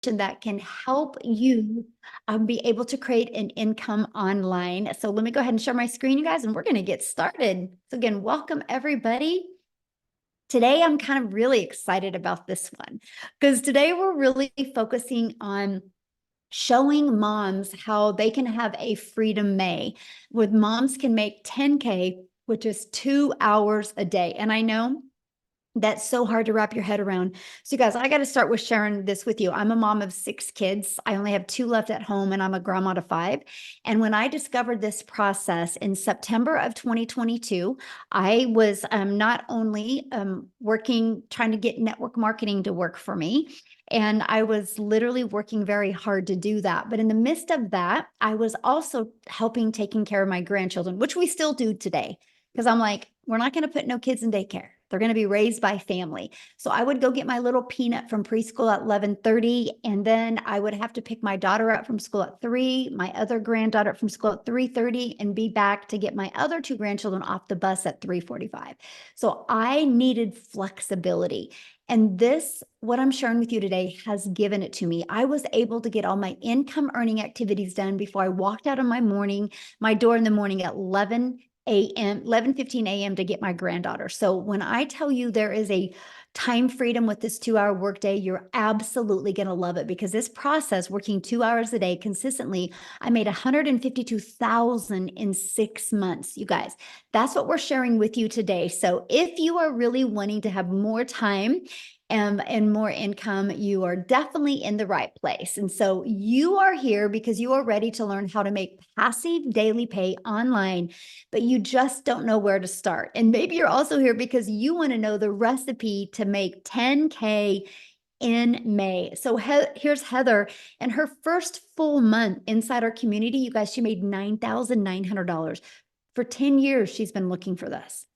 that can help you be able to create an income online. So let me go ahead and share my screen, you guys, and we're going to get started. So again, welcome everybody. Today, I'm kind of really excited about this one because today we're really focusing on showing moms how they can have a Freedom May, where moms can make 10K, which is 2 hours a day. And I know that's so hard to wrap your head around. So you guys, I got to start with sharing this with you. I'm a mom of 6 kids. I only have 2 left at home and I'm a grandma to 5. And when I discovered this process in September of 2022, I was not only working, trying to get network marketing to work for me, and I was literally working very hard to do that. But in the midst of that, I was also helping taking care of my grandchildren, which we still do today. Because I'm like, we're not going to put no kids in daycare. They're going to be raised by family. So I would go get my little peanut from preschool at 11:30, and then I would have to pick my daughter up from school at 3, my other granddaughter from school at 3:30, and be back to get my other 2 grandchildren off the bus at 3:45. So I needed flexibility. And this, what I'm sharing with you today, has given it to me. I was able to get all my income earning activities done before I walked out of my door in the morning at 11:15 a.m. to get my granddaughter. So when I tell you there is a time freedom with this 2-hour workday, you're absolutely going to love it, because this process, working 2 hours a day consistently, I made 152,000 in 6 months. You guys, that's what we're sharing with you today. So if you are really wanting to have more time and more income, you are definitely in the right place. And so you are here because you are ready to learn how to make passive daily pay online, but you just don't know where to start. And maybe you're also here because you want to know the recipe to make 10K in May. So here's Heather, and her first full month inside our community, you guys, she made $9,900. For 10 years, she's been looking for this.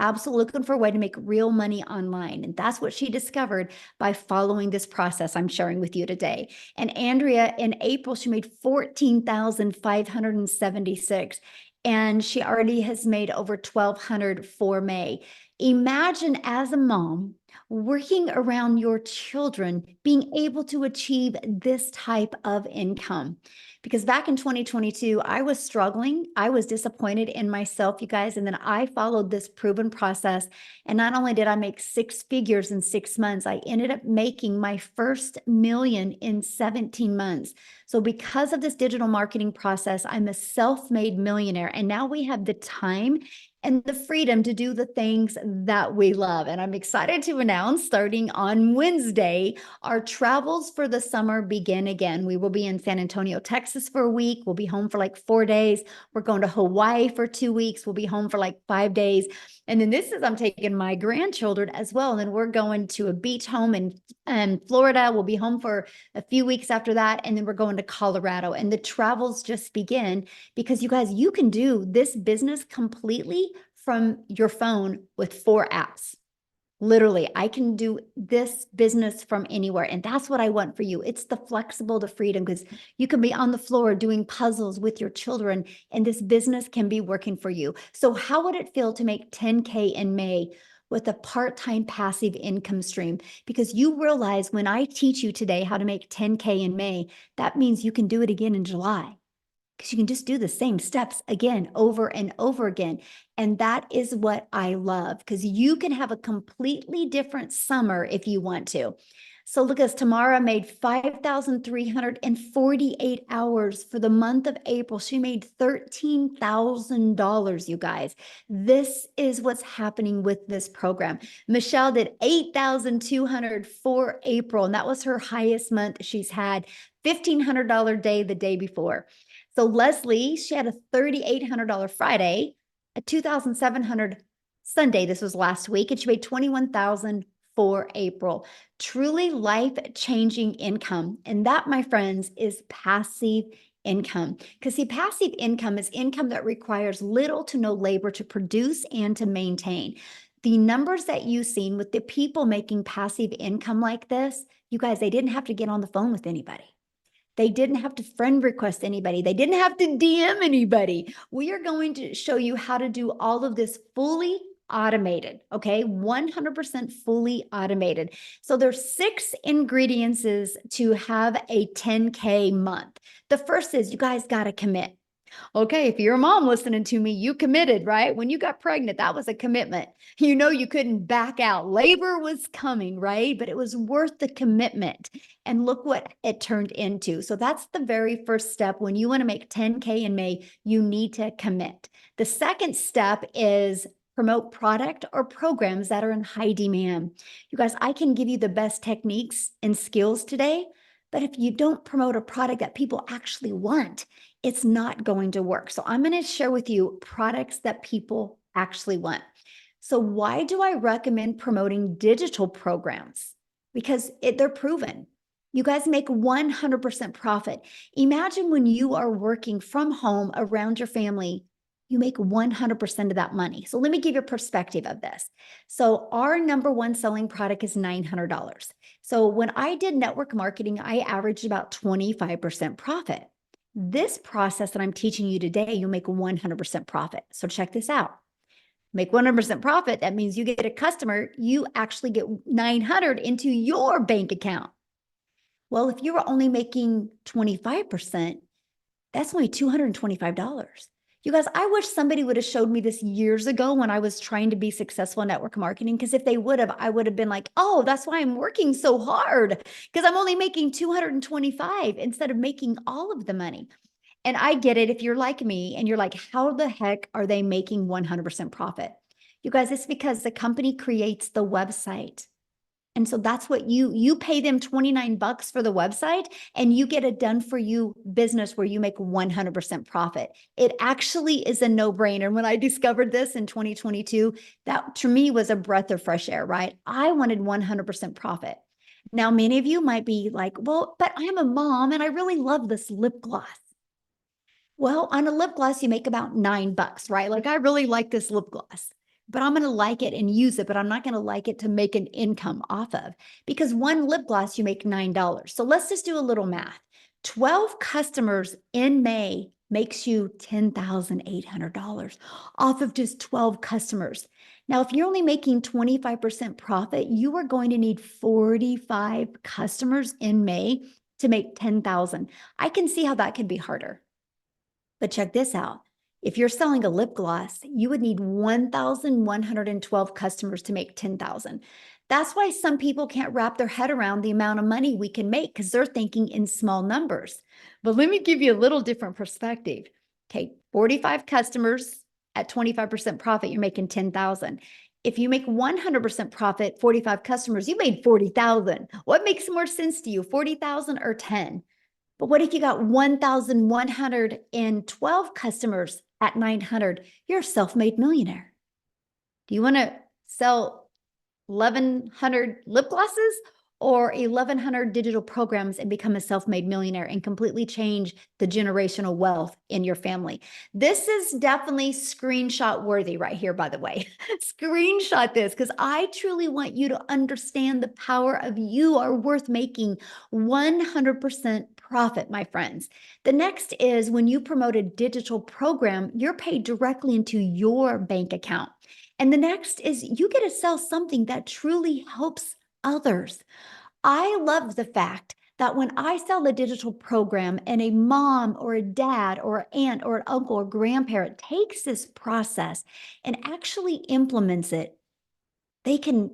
Absolutely looking for a way to make real money online. And that's what she discovered by following this process I'm sharing with you today. And Andrea, in April, she made 14,576. And she already has made over 1,200 for May. Imagine, as a mom, working around your children, being able to achieve this type of income. Because back in 2022, I was struggling. I was disappointed in myself, you guys. And then I followed this proven process. And not only did I make 6 figures in 6 months, I ended up making my first million in 17 months. So because of this digital marketing process, I'm a self-made millionaire. And now we have the time and the freedom to do the things that we love. And I'm excited to announce, starting on Wednesday, our travels for the summer begin again. We will be in San Antonio, Texas for a week. We'll be home for like 4 days. We're going to Hawaii for 2 weeks. We'll be home for like 5 days. And then I'm taking my grandchildren as well. And then we're going to a beach home in Florida. We'll be home for a few weeks after that. And then we're going to Colorado. And the travels just begin, because you guys, you can do this business completely from your phone with 4 apps. Literally, I can do this business from anywhere. And that's what I want for you. It's the flexible, the freedom, because you can be on the floor doing puzzles with your children, and this business can be working for you. So how would it feel to make 10K in May with a part-time passive income stream? Because you realize, when I teach you today how to make 10K in May, that means you can do it again in July, because you can just do the same steps again, over and over again. And that is what I love, because you can have a completely different summer if you want to. So look, as Tamara made 5,348 hours for the month of April. She made $13,000, you guys. This is what's happening with this program. Michelle did 8,200 for April, and that was her highest month she's had. $1,500 day the day before. So Leslie, she had a $3,800 Friday, a $2,700 Sunday. This was last week, and she made $21,000 for April. Truly life-changing income. And that, my friends, is passive income. Because see, passive income is income that requires little to no labor to produce and to maintain. The numbers that you've seen with the people making passive income like this, you guys, they didn't have to get on the phone with anybody. They didn't have to friend request anybody. They didn't have to DM anybody. We are going to show you how to do all of this fully automated, okay? 100% fully automated. So there's 6 ingredients to have a 10K month. The first is you guys got to commit. Okay, if you're a mom listening to me, you committed, right? When you got pregnant, that was a commitment. You know, you couldn't back out. Labor was coming, right? But it was worth the commitment. And look what it turned into. So that's the very first step. When you want to make 10K in May, you need to commit. The second step is promote product or programs that are in high demand. You guys, I can give you the best techniques and skills today, but if you don't promote a product that people actually want, it's not going to work. So I'm going to share with you products that people actually want. So why do I recommend promoting digital programs? Because they're proven. You guys make 100% profit. Imagine when you are working from home around your family, you make 100% of that money. So let me give you a perspective of this. So our number one selling product is $900. So when I did network marketing, I averaged about 25% profit. This process that I'm teaching you today, you'll make 100% profit. So check this out. Make 100% profit. That means you get a customer, you actually get 900 into your bank account. Well, if you were only making 25%, that's only $225. You guys, I wish somebody would have showed me this years ago when I was trying to be successful in network marketing, because if they would have, I would have been like, oh, that's why I'm working so hard, because I'm only making 225 instead of making all of the money. And I get it if you're like me and you're like, how the heck are they making 100% profit? You guys, it's because the company creates the website. And so that's what you pay them $29 for the website and you get a done for you business where you make 100% profit. It actually is a no-brainer. When I discovered this in 2022, that to me was a breath of fresh air, right? I wanted 100% profit. Now, many of you might be like, well, but I'm a mom and I really love this lip gloss. Well, on a lip gloss, you make about $9, right? Like, I really like this lip gloss, but I'm going to like it and use it, but I'm not going to like it to make an income off of, because one lip gloss, you make $9. So let's just do a little math. 12 customers in May makes you $10,800 off of just 12 customers. Now, if you're only making 25% profit, you are going to need 45 customers in May to make 10,000. I can see how that could be harder. But check this out. If you're selling a lip gloss, you would need 1,112 customers to make 10,000. That's why some people can't wrap their head around the amount of money we can make, because they're thinking in small numbers. But let me give you a little different perspective. Okay, 45 customers at 25% profit, you're making 10,000. If you make 100% profit, 45 customers, you made 40,000. What makes more sense to you, 40,000 or 10? But what if you got 1,112 customers at 900? You're a self-made millionaire. Do you want to sell 1,100 lip glosses or 1,100 digital programs and become a self-made millionaire and completely change the generational wealth in your family? This is definitely screenshot worthy right here, by the way. Screenshot this, because I truly want you to understand the power of you are worth making 100% profit, my friends. The next is when you promote a digital program, you're paid directly into your bank account. And the next is you get to sell something that truly helps others. I love the fact that when I sell a digital program and a mom or a dad or an aunt or an uncle or grandparent takes this process and actually implements it, they can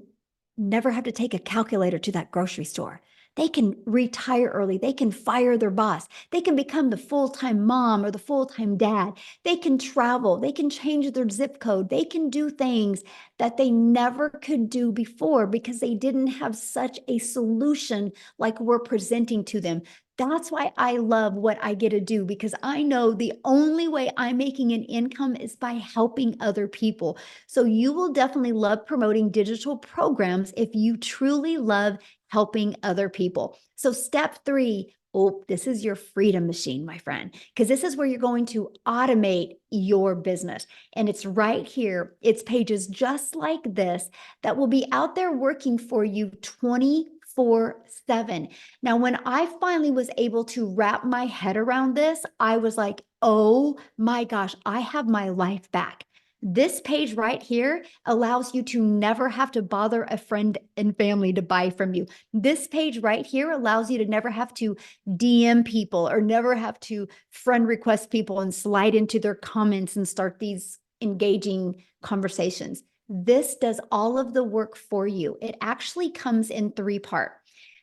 never have to take a calculator to that grocery store. They can retire early. They can fire their boss. They can become the full-time mom or the full-time dad. They can travel. They can change their zip code. They can do things that they never could do before because they didn't have such a solution like we're presenting to them. That's why I love what I get to do, because I know the only way I'm making an income is by helping other people. So you will definitely love promoting digital programs if you truly love helping other people. So step 3, oh, this is your freedom machine, my friend, because this is where you're going to automate your business. And it's right here. It's pages just like this that will be out there working for you 24/7. Now, when I finally was able to wrap my head around this, I was like, oh my gosh, I have my life back. This page right here allows you to never have to bother a friend and family to buy from you. This page right here allows you to never have to DM people or never have to friend request people and slide into their comments and start these engaging conversations. This does all of the work for you. It actually comes in 3 parts.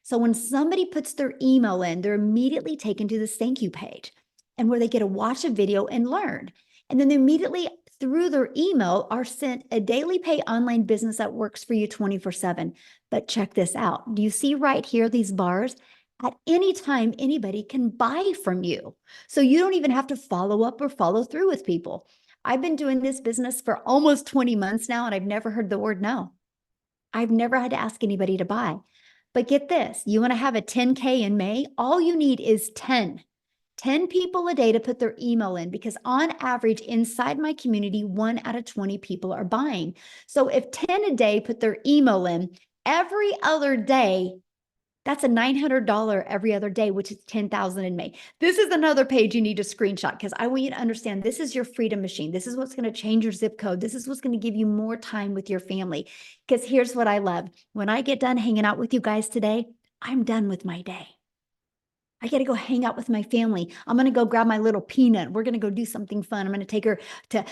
So when somebody puts their email in, they're immediately taken to this thank you page and where they get to watch a video and learn. And then they immediately through their email are sent a daily pay online business that works for you 24/7. But check this out. Do you see right here, these bars? At any time, anybody can buy from you. So you don't even have to follow up or follow through with people. I've been doing this business for almost 20 months now, and I've never heard the word no. I've never had to ask anybody to buy. But get this, you want to have a 10K in May? All you need is 10 people a day to put their email in, because on average inside my community, 1 out of 20 people are buying. So if 10 a day put their email in every other day, that's a $900 every other day, which is 10,000 in May. This is another page you need to screenshot, because I want you to understand this is your freedom machine. This is what's going to change your zip code. This is what's going to give you more time with your family. Because here's what I love. When I get done hanging out with you guys today, I'm done with my day. I got to go hang out with my family. I'm going to go grab my little peanut. We're going to go do something fun. I'm going to take her to,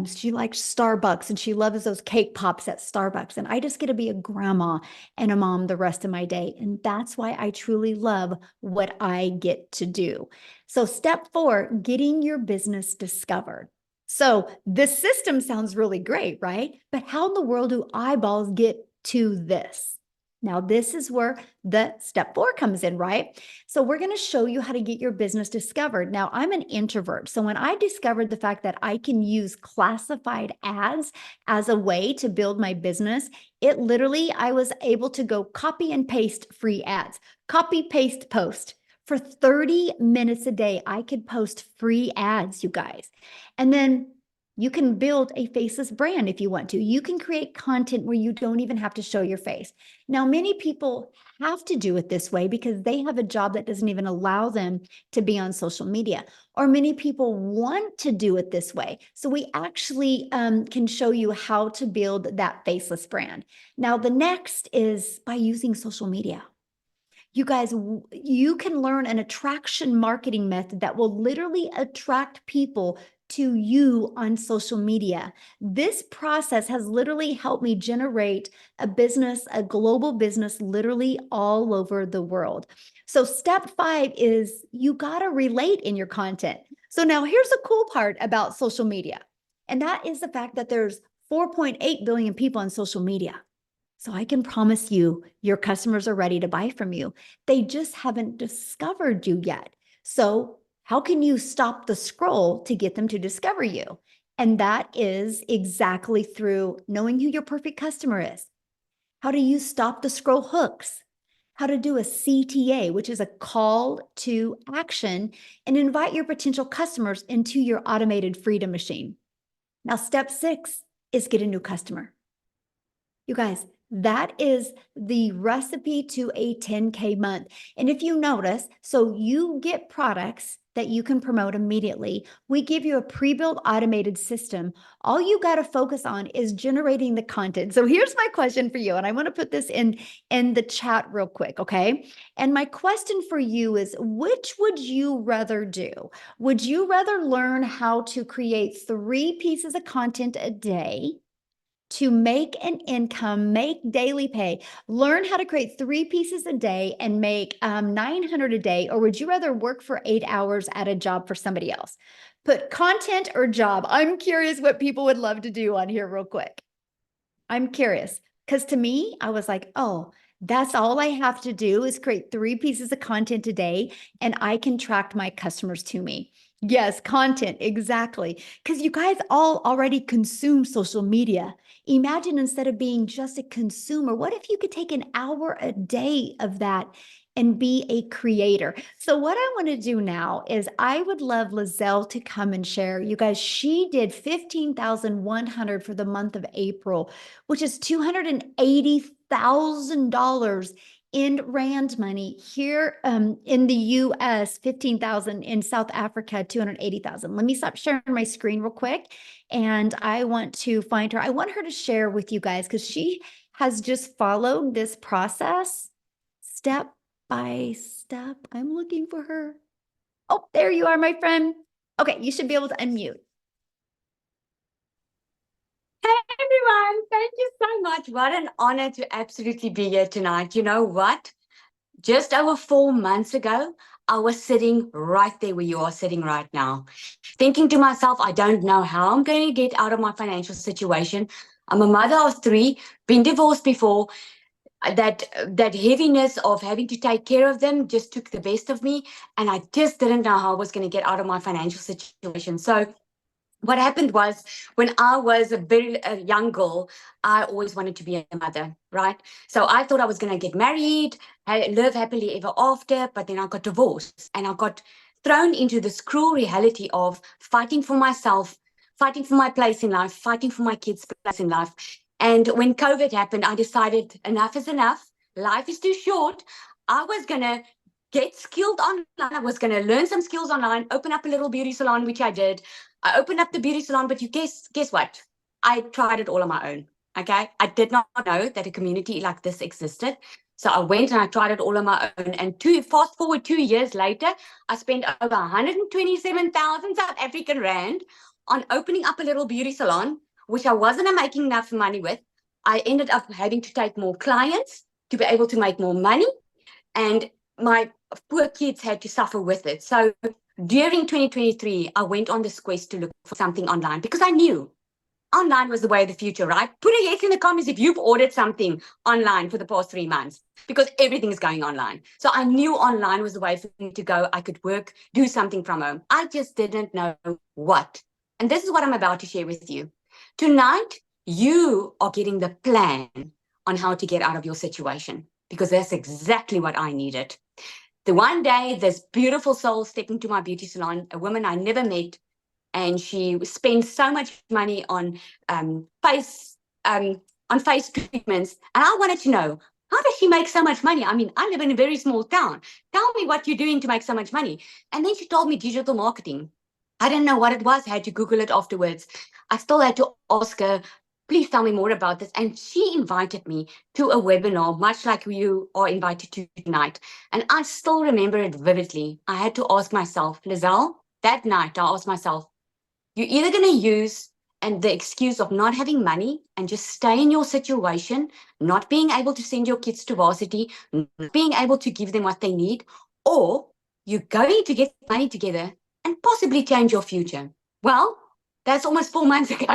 she likes Starbucks and she loves those cake pops at Starbucks. And I just get to be a grandma and a mom the rest of my day. And that's why I truly love what I get to do. So step 4, getting your business discovered. So this system sounds really great, right? But how in the world do eyeballs get to this? Now, this is where the step 4 comes in, right? So we're going to show you how to get your business discovered. Now, I'm an introvert. So when I discovered the fact that I can use classified ads as a way to build my business, it literally, I was able to go copy and paste free ads, copy, paste, post. For 30 minutes a day, I could post free ads, you guys. And then you can build a faceless brand if you want to. You can create content where you don't even have to show your face. Now, many people have to do it this way because they have a job that doesn't even allow them to be on social media. Or many people want to do it this way. So we actually can show you how to build that faceless brand. Now, the next is by using social media. You guys, you can learn an attraction marketing method that will literally attract people to you on social media. This process has literally helped me generate a business, a global business, literally all over the world. So step 5 is you got to relate in your content. So now here's the cool part about social media. And that is the fact that there's 4.8 billion people on social media. So I can promise you, your customers are ready to buy from you. They just haven't discovered you yet. So how can you stop the scroll to get them to discover you? And that is exactly through knowing who your perfect customer is. How to use stop the scroll hooks. How to do a CTA, which is a call to action, and invite your potential customers into your automated freedom machine. Now, step 6 is get a new customer. You guys, that is the recipe to a 10K month. And if you notice, so you get products that you can promote immediately. We give you a pre-built automated system. All you got to focus on is generating the content. So here's my question for you. And I want to put this in the chat real quick, okay? And my question for you is, which would you rather do? Would you rather learn how to create 3 pieces of content a day to make an income, make daily pay, learn how to create 3 pieces a day and make 900 a day? Or would you rather work for 8 hours at a job for somebody else? Put content or job. I'm curious what people would love to do on here real quick. I'm curious, because to me, I was like, oh, that's all I have to do is create 3 pieces of content a day and I can track my customers to me. Yes, content, exactly. Because you guys all already consume social media. Imagine instead of being just a consumer, what if you could take an hour a day of that and be a creator? So what I want to do now is I would love Lizelle to come and share. You guys, she did 15,100 for the month of April, which is $280,000 in rand money. Here in the US, 15,000. In South Africa, 280,000. Let me stop sharing my screen real quick. And I want to find her. I want her to share with you guys because she has just followed this process step by step. I'm looking for her. Oh, there you are, my friend. Okay, you should be able to unmute. Hey everyone, thank you so much. What an honor to absolutely be here tonight. You know what? Just over 4 months ago, I was sitting right there where you are sitting right now, thinking to myself, I don't know how I'm going to get out of my financial situation. I'm a mother of three, been divorced before. That heaviness of having to take care of them just took the best of me, and I just didn't know how I was going to get out of my financial situation. So what happened was, when I was a young girl, I always wanted to be a mother, right? So I thought I was going to get married, live happily ever after, but then I got divorced and I got thrown into this cruel reality of fighting for myself, fighting for my place in life, fighting for my kids' place in life. And when COVID happened, I decided enough is enough. Life is too short. I was going to get skilled online. I was going to learn some skills online, open up a little beauty salon, which I did. I opened up the beauty salon, but you guess what? I tried it all on my own. Okay. I did not know that a community like this existed. So I went and I tried it all on my own. And fast forward 2 years later, I spent over 127,000 South African Rand on opening up a little beauty salon, which I wasn't making enough money with. I ended up having to take more clients to be able to make more money. And my poor kids had to suffer with it. So during 2023, I went on this quest to look for something online because I knew online was the way of the future, right? Put a yes in the comments if you've ordered something online for the past 3 months, because everything is going online. So I knew online was the way for me to go. I could work, do something from home. I just didn't know what. And this is what I'm about to share with you. Tonight, you are getting the plan on how to get out of your situation, because that's exactly what I needed. The one day, this beautiful soul stepped into my beauty salon, a woman I never met, and she spent so much money on face treatments, and I wanted to know, how does she make so much money? I mean, I live in a very small town. Tell me what you're doing to make so much money. And then she told me digital marketing. I didn't know what it was. I had to Google it afterwards. I still had to ask her, please tell me more about this. And she invited me to a webinar, much like you are invited to tonight. And I still remember it vividly. I had to ask myself, Lizelle, that night, I asked myself, you're either going to use and the excuse of not having money and just stay in your situation, not being able to send your kids to varsity, not being able to give them what they need, or you're going to get money together and possibly change your future. Well, that's almost 4 months ago.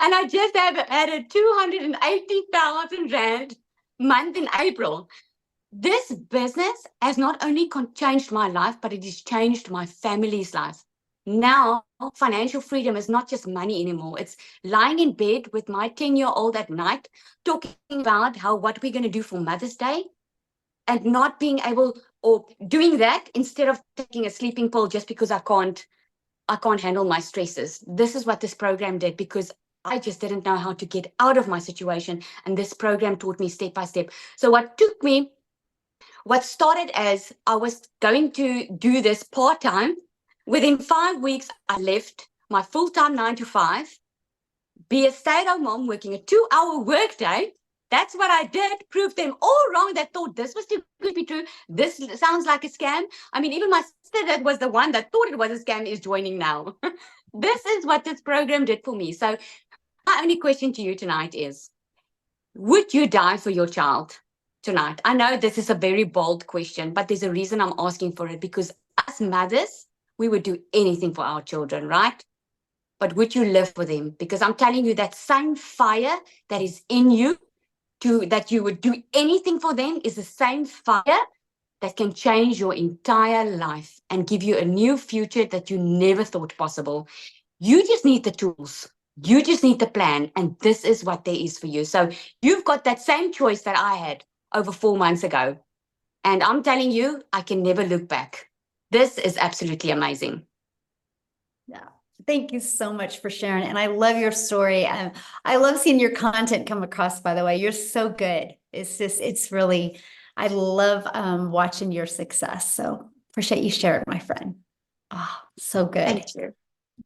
And I just have had a 280,000 Rand month in April. This business has not only changed my life, but it has changed my family's life. Now, financial freedom is not just money anymore. It's lying in bed with my 10-year-old at night, talking about what we're going to do for Mother's Day, and not being able, or doing that instead of taking a sleeping pill just because I can't handle my stresses. This is what this program did, because I just didn't know how to get out of my situation. And this program taught me step by step. So what started as I was going to do this part-time, within 5 weeks, I left my full-time 9 to 5, be a stay-at-home mom working a 2-hour workday. That's what I did. Proved them all wrong that thought this was too good to be true. This sounds like a scam. I mean, even my sister, that was the one that thought it was a scam, is joining now. This is what this program did for me. So my only question to you tonight is, would you die for your child tonight? I know this is a very bold question, but there's a reason I'm asking for it, because as mothers, we would do anything for our children, right? But would you live for them? Because I'm telling you, that same fire that is in you, that you would do anything for them, is the same fire that can change your entire life and give you a new future that you never thought possible. You just need the tools. You just need the plan. And this is what there is for you. So you've got that same choice that I had over 4 months ago. And I'm telling you, I can never look back. This is absolutely amazing. Yeah. Thank you so much for sharing. And I love your story. I love seeing your content come across, by the way. You're so good. It's really I love watching your success. So appreciate you sharing, my friend. Oh, so good. Thank you.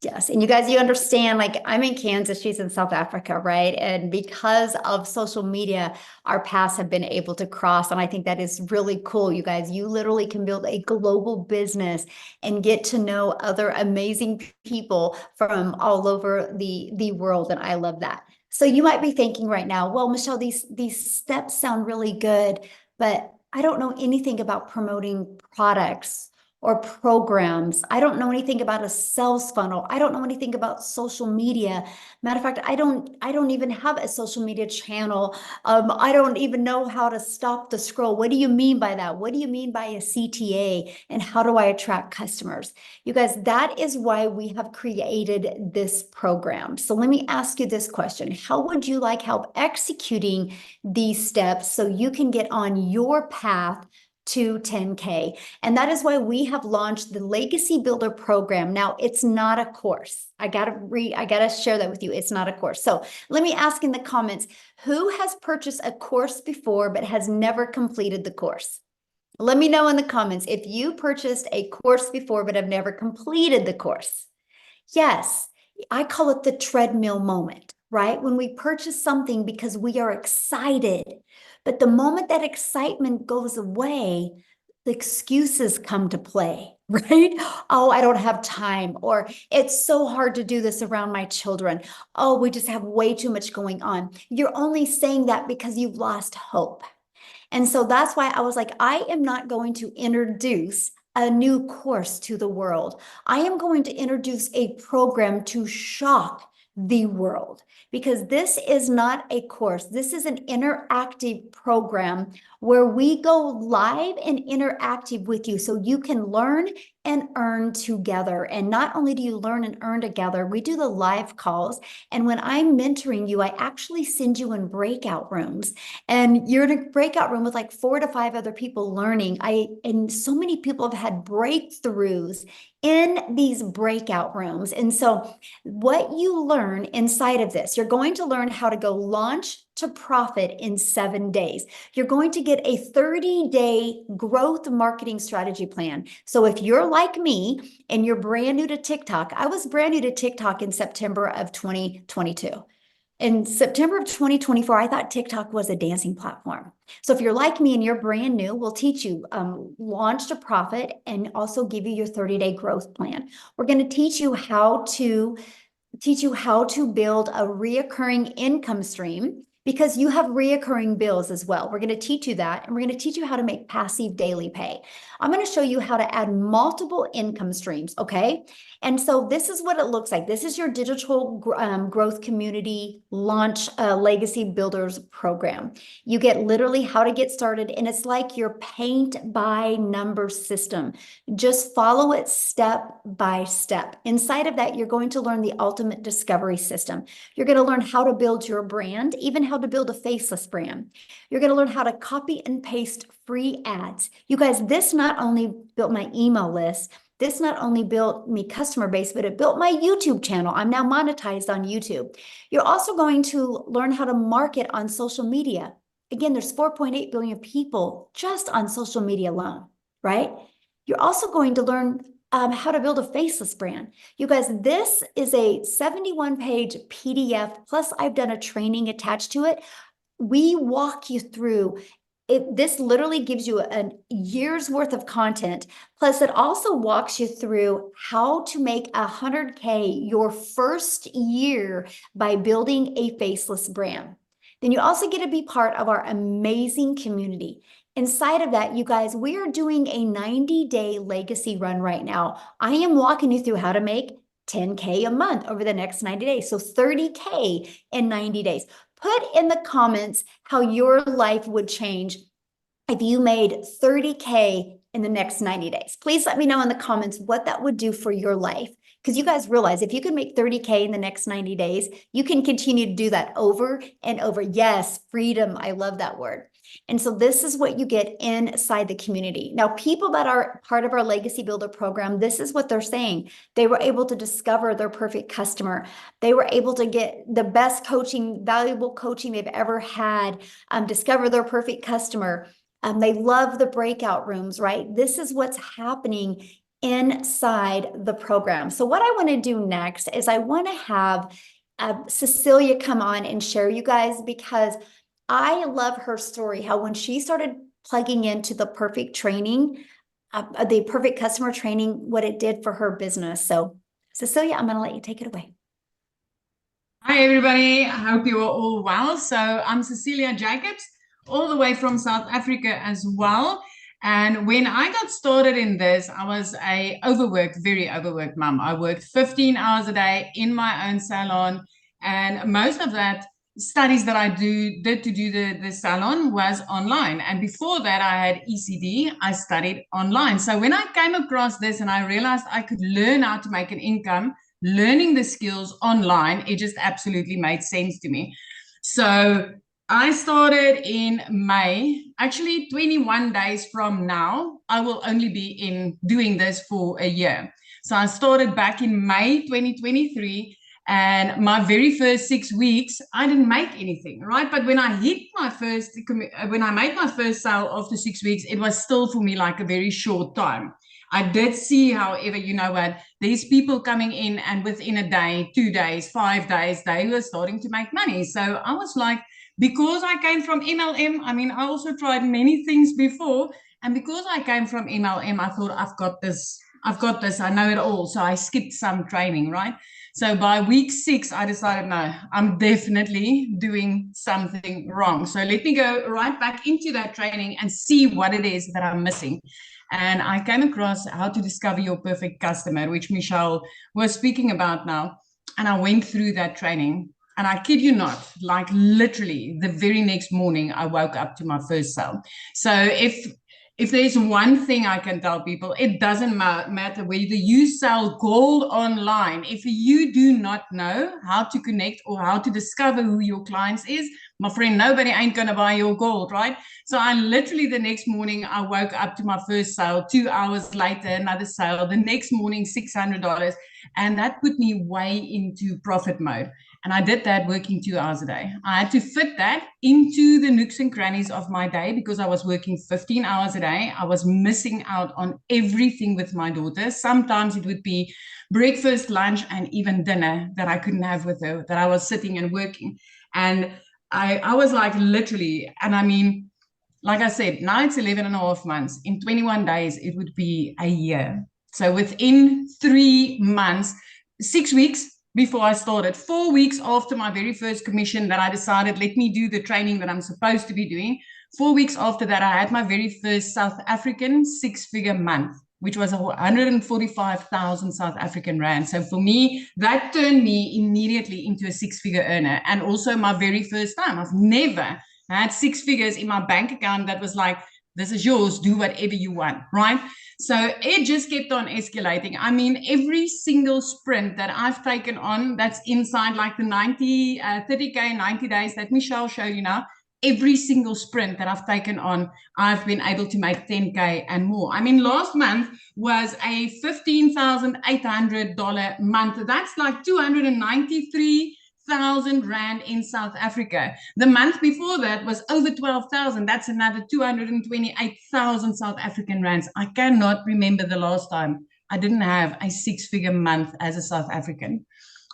Yes. And you guys, you understand, like I'm in Kansas, she's in South Africa, right? And because of social media, our paths have been able to cross. And I think that is really cool. You guys, you literally can build a global business and get to know other amazing people from all over the world. And I love that. So you might be thinking right now, well, Michelle, these steps sound really good, but I don't know anything about promoting products or programs. I don't know anything about a sales funnel. I don't know anything about social media. Matter of fact, I don't even have a social media channel. I don't even know how to stop the scroll. What do you mean by that? What do you mean by a CTA? And how do I attract customers? You guys, that is why we have created this program. So let me ask you this question. How would you like help executing these steps so you can get on your path to 10K? And that is why we have launched the Legacy Builder program. Now, it's not a course. I gotta share that with you. It's not a course. So let me ask in the comments, who has purchased a course before but has never completed the course? Let me know in the comments if you purchased a course before but have never completed the course. Yes, I call it the treadmill moment, right? When we purchase something because we are excited, but the moment that excitement goes away, the excuses come to play, right? Oh, I don't have time, or it's so hard to do this around my children. Oh, we just have way too much going on. You're only saying that because you've lost hope. And so that's why I was like, I am not going to introduce a new course to the world. I am going to introduce a program to shock the world, because this is not a course. This is an interactive program where we go live and interactive with you so you can learn and earn together. And not only do you learn and earn together, we do the live calls. And when I'm mentoring you, I actually send you in breakout rooms, and you're in a breakout room with like 4 to 5 other people learning. And so many people have had breakthroughs in these breakout rooms. And so what you learn inside of this, you're going to learn how to go launch to profit in 7 days. You're going to get a 30-day growth marketing strategy plan. So if you're like me and you're brand new to TikTok, I was brand new to TikTok in September of 2022. In September of 2024, I thought TikTok was a dancing platform. So if you're like me and you're brand new, we'll teach you launch to profit and also give you your 30-day growth plan. We're going to teach you how to build a reoccurring income stream, because you have reoccurring bills as well. We're going to teach you that, and we're going to teach you how to make passive daily pay. I'm going to show you how to add multiple income streams, okay? And so this is what it looks like. This is your digital growth community launch legacy builders program. You get literally how to get started, and it's like your paint by number system. Just follow it step by step. Inside of that, you're going to learn the ultimate discovery system. You're going to learn how to build your brand, even how to build a faceless brand. You're going to learn how to copy and paste free ads. You guys, this not only built my email list, this not only built me customer base, but it built my YouTube channel. I'm now monetized on YouTube. You're also going to learn how to market on social media. Again, there's 4.8 billion people just on social media alone, right? You're also going to learn how to build a faceless brand. You guys, this is a 71-page PDF, plus I've done a training attached to it. We walk you through it. This literally gives you a year's worth of content. Plus, it also walks you through how to make 100K your first year by building a faceless brand. Then you also get to be part of our amazing community. Inside of that, you guys, we are doing a 90-day legacy run right now. I am walking you through how to make 10K a month over the next 90 days. So 30K in 90 days. Put in the comments how your life would change if you made 30K in the next 90 days. Please let me know in the comments what that would do for your life. Because you guys realize if you can make 30K in the next 90 days, you can continue to do that over and over. Yes, freedom. I love that word. And so this is what you get inside the community. Now, people that are part of our Legacy Builder program, this is what they're saying. They were able to discover their perfect customer. They were able to get the best coaching, valuable coaching they've ever had, discover their perfect customer. They love the breakout rooms, right? This is what's happening inside the program. So what I want to do next is I want to have Cecilia come on and share you guys, because I love her story, how when she started plugging into the perfect training, the perfect customer training, what it did for her business. So Cecilia, I'm going to let you take it away. Hi, everybody. I hope you are all well. So I'm Cecilia Jacobs, all the way from South Africa as well. And when I got started in this, I was a overworked, very overworked mom. I worked 15 hours a day in my own salon. And most of that studies that I did to do the salon was online. And before that, I had ECD. I studied online. So when I came across this and I realized I could learn how to make an income, learning the skills online, it just absolutely made sense to me. So I started in May. Actually, 21 days from now, I will only be doing this for a year. So I started back in May 2023. And my very first 6 weeks, I didn't make anything, right? But when I made my first sale after 6 weeks, it was still for me like a very short time. I did see, however, you know what, there's people coming in and within a day, 2 days, 5 days, they were starting to make money. So I was like, because I came from MLM, I mean, I also tried many things before. And because I came from MLM, I thought, I've got this, I know it all. So I skipped some training, right? So by week 6, I decided, no, I'm definitely doing something wrong. So let me go right back into that training and see what it is that I'm missing. And I came across how to discover your perfect customer, which Michelle was speaking about now. And I went through that training. And I kid you not, like literally the very next morning, I woke up to my first sale. So if there's one thing I can tell people, it doesn't matter whether you sell gold online. If you do not know how to connect or how to discover who your clients is, my friend, nobody ain't going to buy your gold, right? So I literally the next morning, I woke up to my first sale. 2 hours later, another sale. The next morning, $600. And that put me way into profit mode. And I did that working 2 hours a day. I had to fit that into the nooks and crannies of my day because I was working 15 hours a day. I was missing out on everything with my daughter. Sometimes it would be breakfast, lunch, and even dinner that I couldn't have with her, that I was sitting and working. And I was like literally, and I mean, like I said, now it's 11 and a half months. In 21 days, it would be a year. So within 3 months, 6 weeks, before I started, 4 weeks after my very first commission that I decided, let me do the training that I'm supposed to be doing. 4 weeks after that, I had my very first South African 6-figure month, which was 145,000 South African rand. So for me, that turned me immediately into a 6-figure earner. And also my very first time. I've never had 6 figures in my bank account that was like, this is yours, do whatever you want, right? So it just kept on escalating. I mean, every single sprint that I've taken on that's inside like the 30K, 90 days that Michelle showed you now, every single sprint that I've taken on, I've been able to make 10K and more. I mean, last month was a $15,800 month. That's like 293,000 rand in South Africa. The month before that was over 12,000. That's another 228,000 South African rands. I cannot remember the last time I didn't have a 6-figure month as a South African.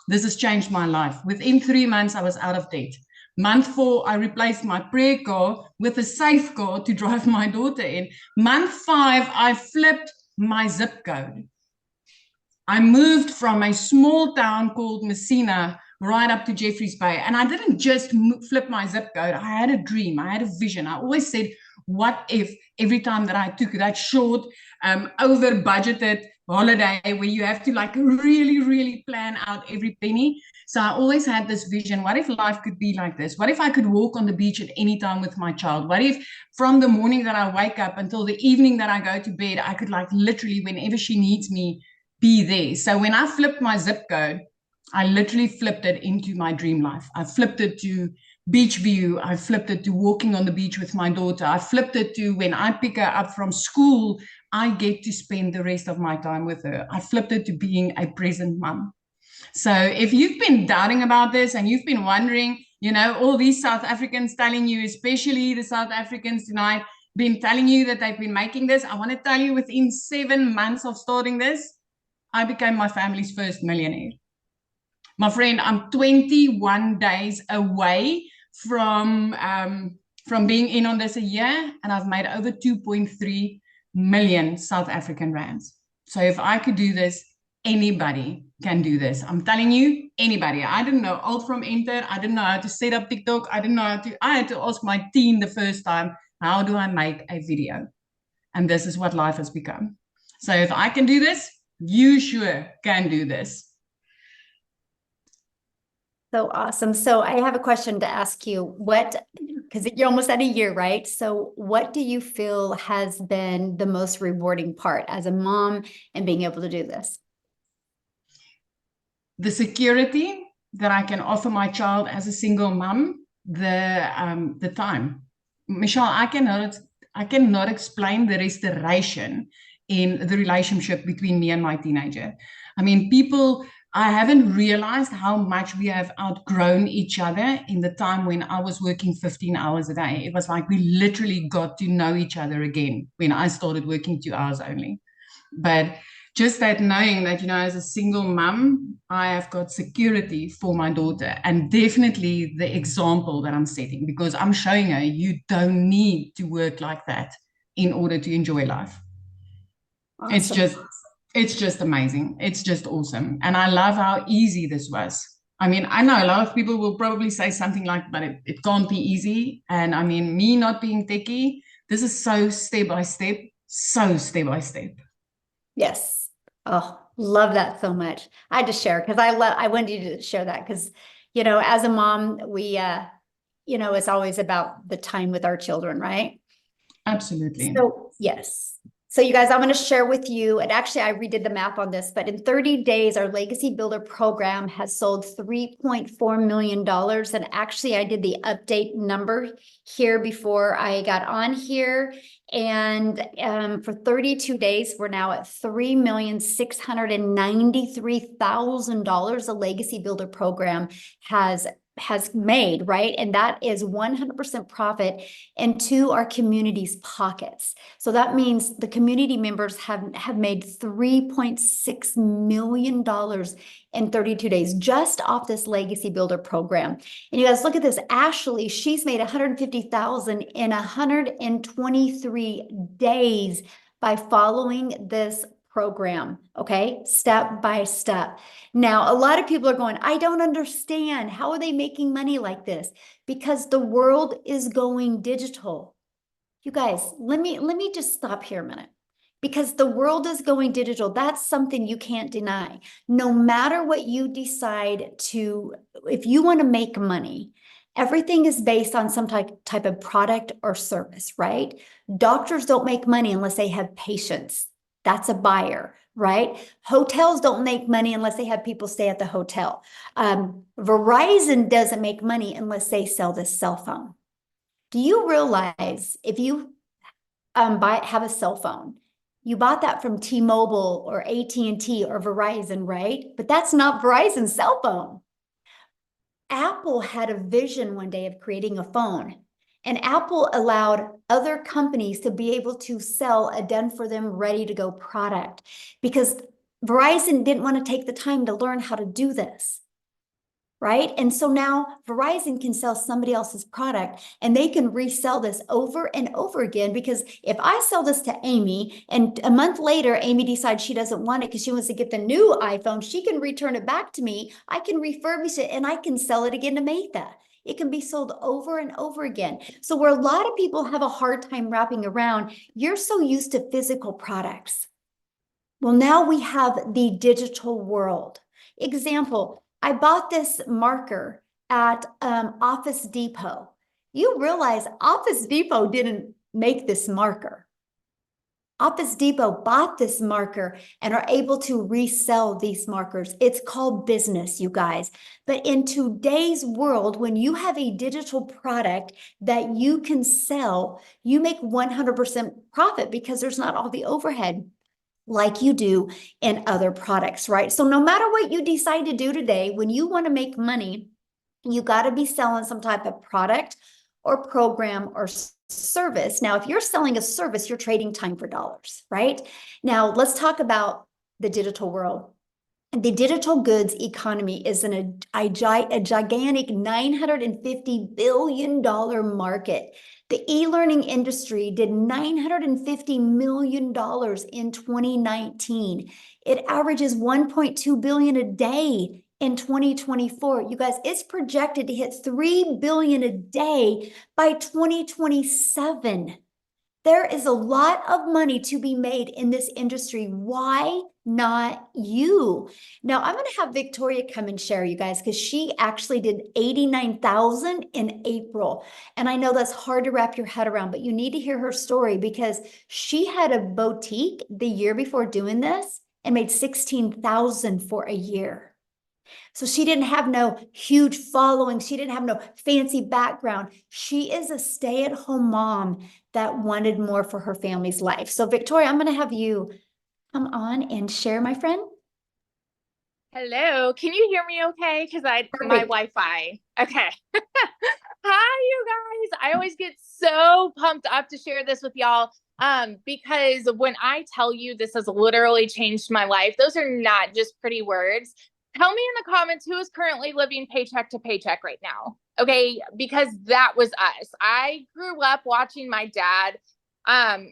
This has changed my life. Within 3 months, I was out of debt. Month 4, I replaced my prayer car with a safe car to drive my daughter in. Month 5, I flipped my zip code. I moved from a small town called Messina right up to Jeffreys Bay. And I didn't just flip my zip code. I had a dream. I had a vision. I always said, what if every time that I took that short, over budgeted holiday where you have to like really, really plan out every penny. So I always had this vision. What if life could be like this? What if I could walk on the beach at any time with my child? What if from the morning that I wake up until the evening that I go to bed, I could like literally whenever she needs me, be there. So when I flipped my zip code, I literally flipped it into my dream life. I flipped it to beach view. I flipped it to walking on the beach with my daughter. I flipped it to when I pick her up from school, I get to spend the rest of my time with her. I flipped it to being a present mom. So if you've been doubting about this and you've been wondering, you know, all these South Africans telling you, especially the South Africans tonight, been telling you that they've been making this. I want to tell you, within 7 months of starting this, I became my family's first millionaire. My friend, I'm 21 days away from being in on this a year, and I've made over 2.3 million South African rands. So if I could do this, anybody can do this. I'm telling you, anybody. I didn't know alt from enter. I didn't know how to set up TikTok. I had to ask my team the first time, how do I make a video? And this is what life has become. So if I can do this, you sure can do this. So awesome. So I have a question to ask you. Because you're almost at a year, right? So what do you feel has been the most rewarding part as a mom and being able to do this? The security that I can offer my child as a single mom, the time. Michelle, I cannot explain the restoration in the relationship between me and my teenager. I mean, I haven't realized how much we have outgrown each other in the time when I was working 15 hours a day. It was like we literally got to know each other again when I started working 2 hours only. But just that knowing that, as a single mom, I have got security for my daughter, and definitely the example that I'm setting, because I'm showing her you don't need to work like that in order to enjoy life. Awesome. It's just amazing. It's just awesome. And I love how easy this was. I mean, I know a lot of people will probably say something like, but it can't be easy. And I mean, me not being techie, this is so step by step. Yes. Oh, love that so much. I had to share because I wanted you to share that because, as a mom, we, it's always about the time with our children, right? Absolutely. So, yes. So you guys, I'm going to share with you, and actually I redid the math on this, but in 30 days, our Legacy Builder program has sold $3.4 million. And actually I did the update number here before I got on here. And for 32 days, we're now at $3,693,000 the Legacy Builder program has made, right? And that is 100% profit into our community's pockets. So that means the community members have made $3.6 million in 32 days just off this Legacy Builder program. And you guys look at this, Ashley, she's made $150,000 in 123 days by following this program, okay? Step by step. Now, a lot of people are going, I don't understand. How are they making money like this? Because the world is going digital. You guys, let me just stop here a minute. Because the world is going digital. That's something you can't deny. No matter what you decide to, if you want to make money, everything is based on some type of product or service, right? Doctors don't make money unless they have patients. That's a buyer, right? Hotels don't make money unless they have people stay at the hotel. Verizon doesn't make money unless they sell this cell phone. Do you realize if you have a cell phone, you bought that from T-Mobile or AT&T or Verizon, right? But that's not Verizon's cell phone. Apple had a vision one day of creating a phone. And Apple allowed other companies to be able to sell a done-for-them, ready-to-go product because Verizon didn't want to take the time to learn how to do this, right? And so now Verizon can sell somebody else's product and they can resell this over and over again because if I sell this to Amy and a month later, Amy decides she doesn't want it because she wants to get the new iPhone, she can return it back to me. I can refurbish it and I can sell it again to Maytha. It can be sold over and over again. So where a lot of people have a hard time wrapping around, you're so used to physical products. Well, now we have the digital world. Example, I bought this marker at Office Depot. You realize Office Depot didn't make this marker. Office Depot bought this marker and are able to resell these markers. It's called business, you guys. But in today's world, when you have a digital product that you can sell, you make 100% profit because there's not all the overhead like you do in other products, right? So no matter what you decide to do today, when you want to make money, you got to be selling some type of product or program or service. Now, if you're selling a service, you're trading time for dollars, right? Now, let's talk about the digital world. The digital goods economy is a gigantic $950 billion market. The e-learning industry did $950 million in 2019. It averages $1.2 billion a day in 2024. You guys, it's projected to hit $3 billion a day by 2027. There is a lot of money to be made in this industry. Why not you? Now, I'm going to have Victoria come and share, you guys, because she actually did 89,000 in April. And I know that's hard to wrap your head around, but you need to hear her story because she had a boutique the year before doing this and made 16,000 for a year. So she didn't have no huge following. She didn't have no fancy background. She is a stay-at-home mom that wanted more for her family's life. So Victoria, I'm going to have you come on and share, my friend. Hello, can you hear me okay? Because my Perfect. Wi-Fi. Okay. Hi, you guys. I always get so pumped up to share this with y'all. Because when I tell you this has literally changed my life, those are not just pretty words. Tell me in the comments who is currently living paycheck to paycheck right now. Okay, because that was us. I grew up watching my dad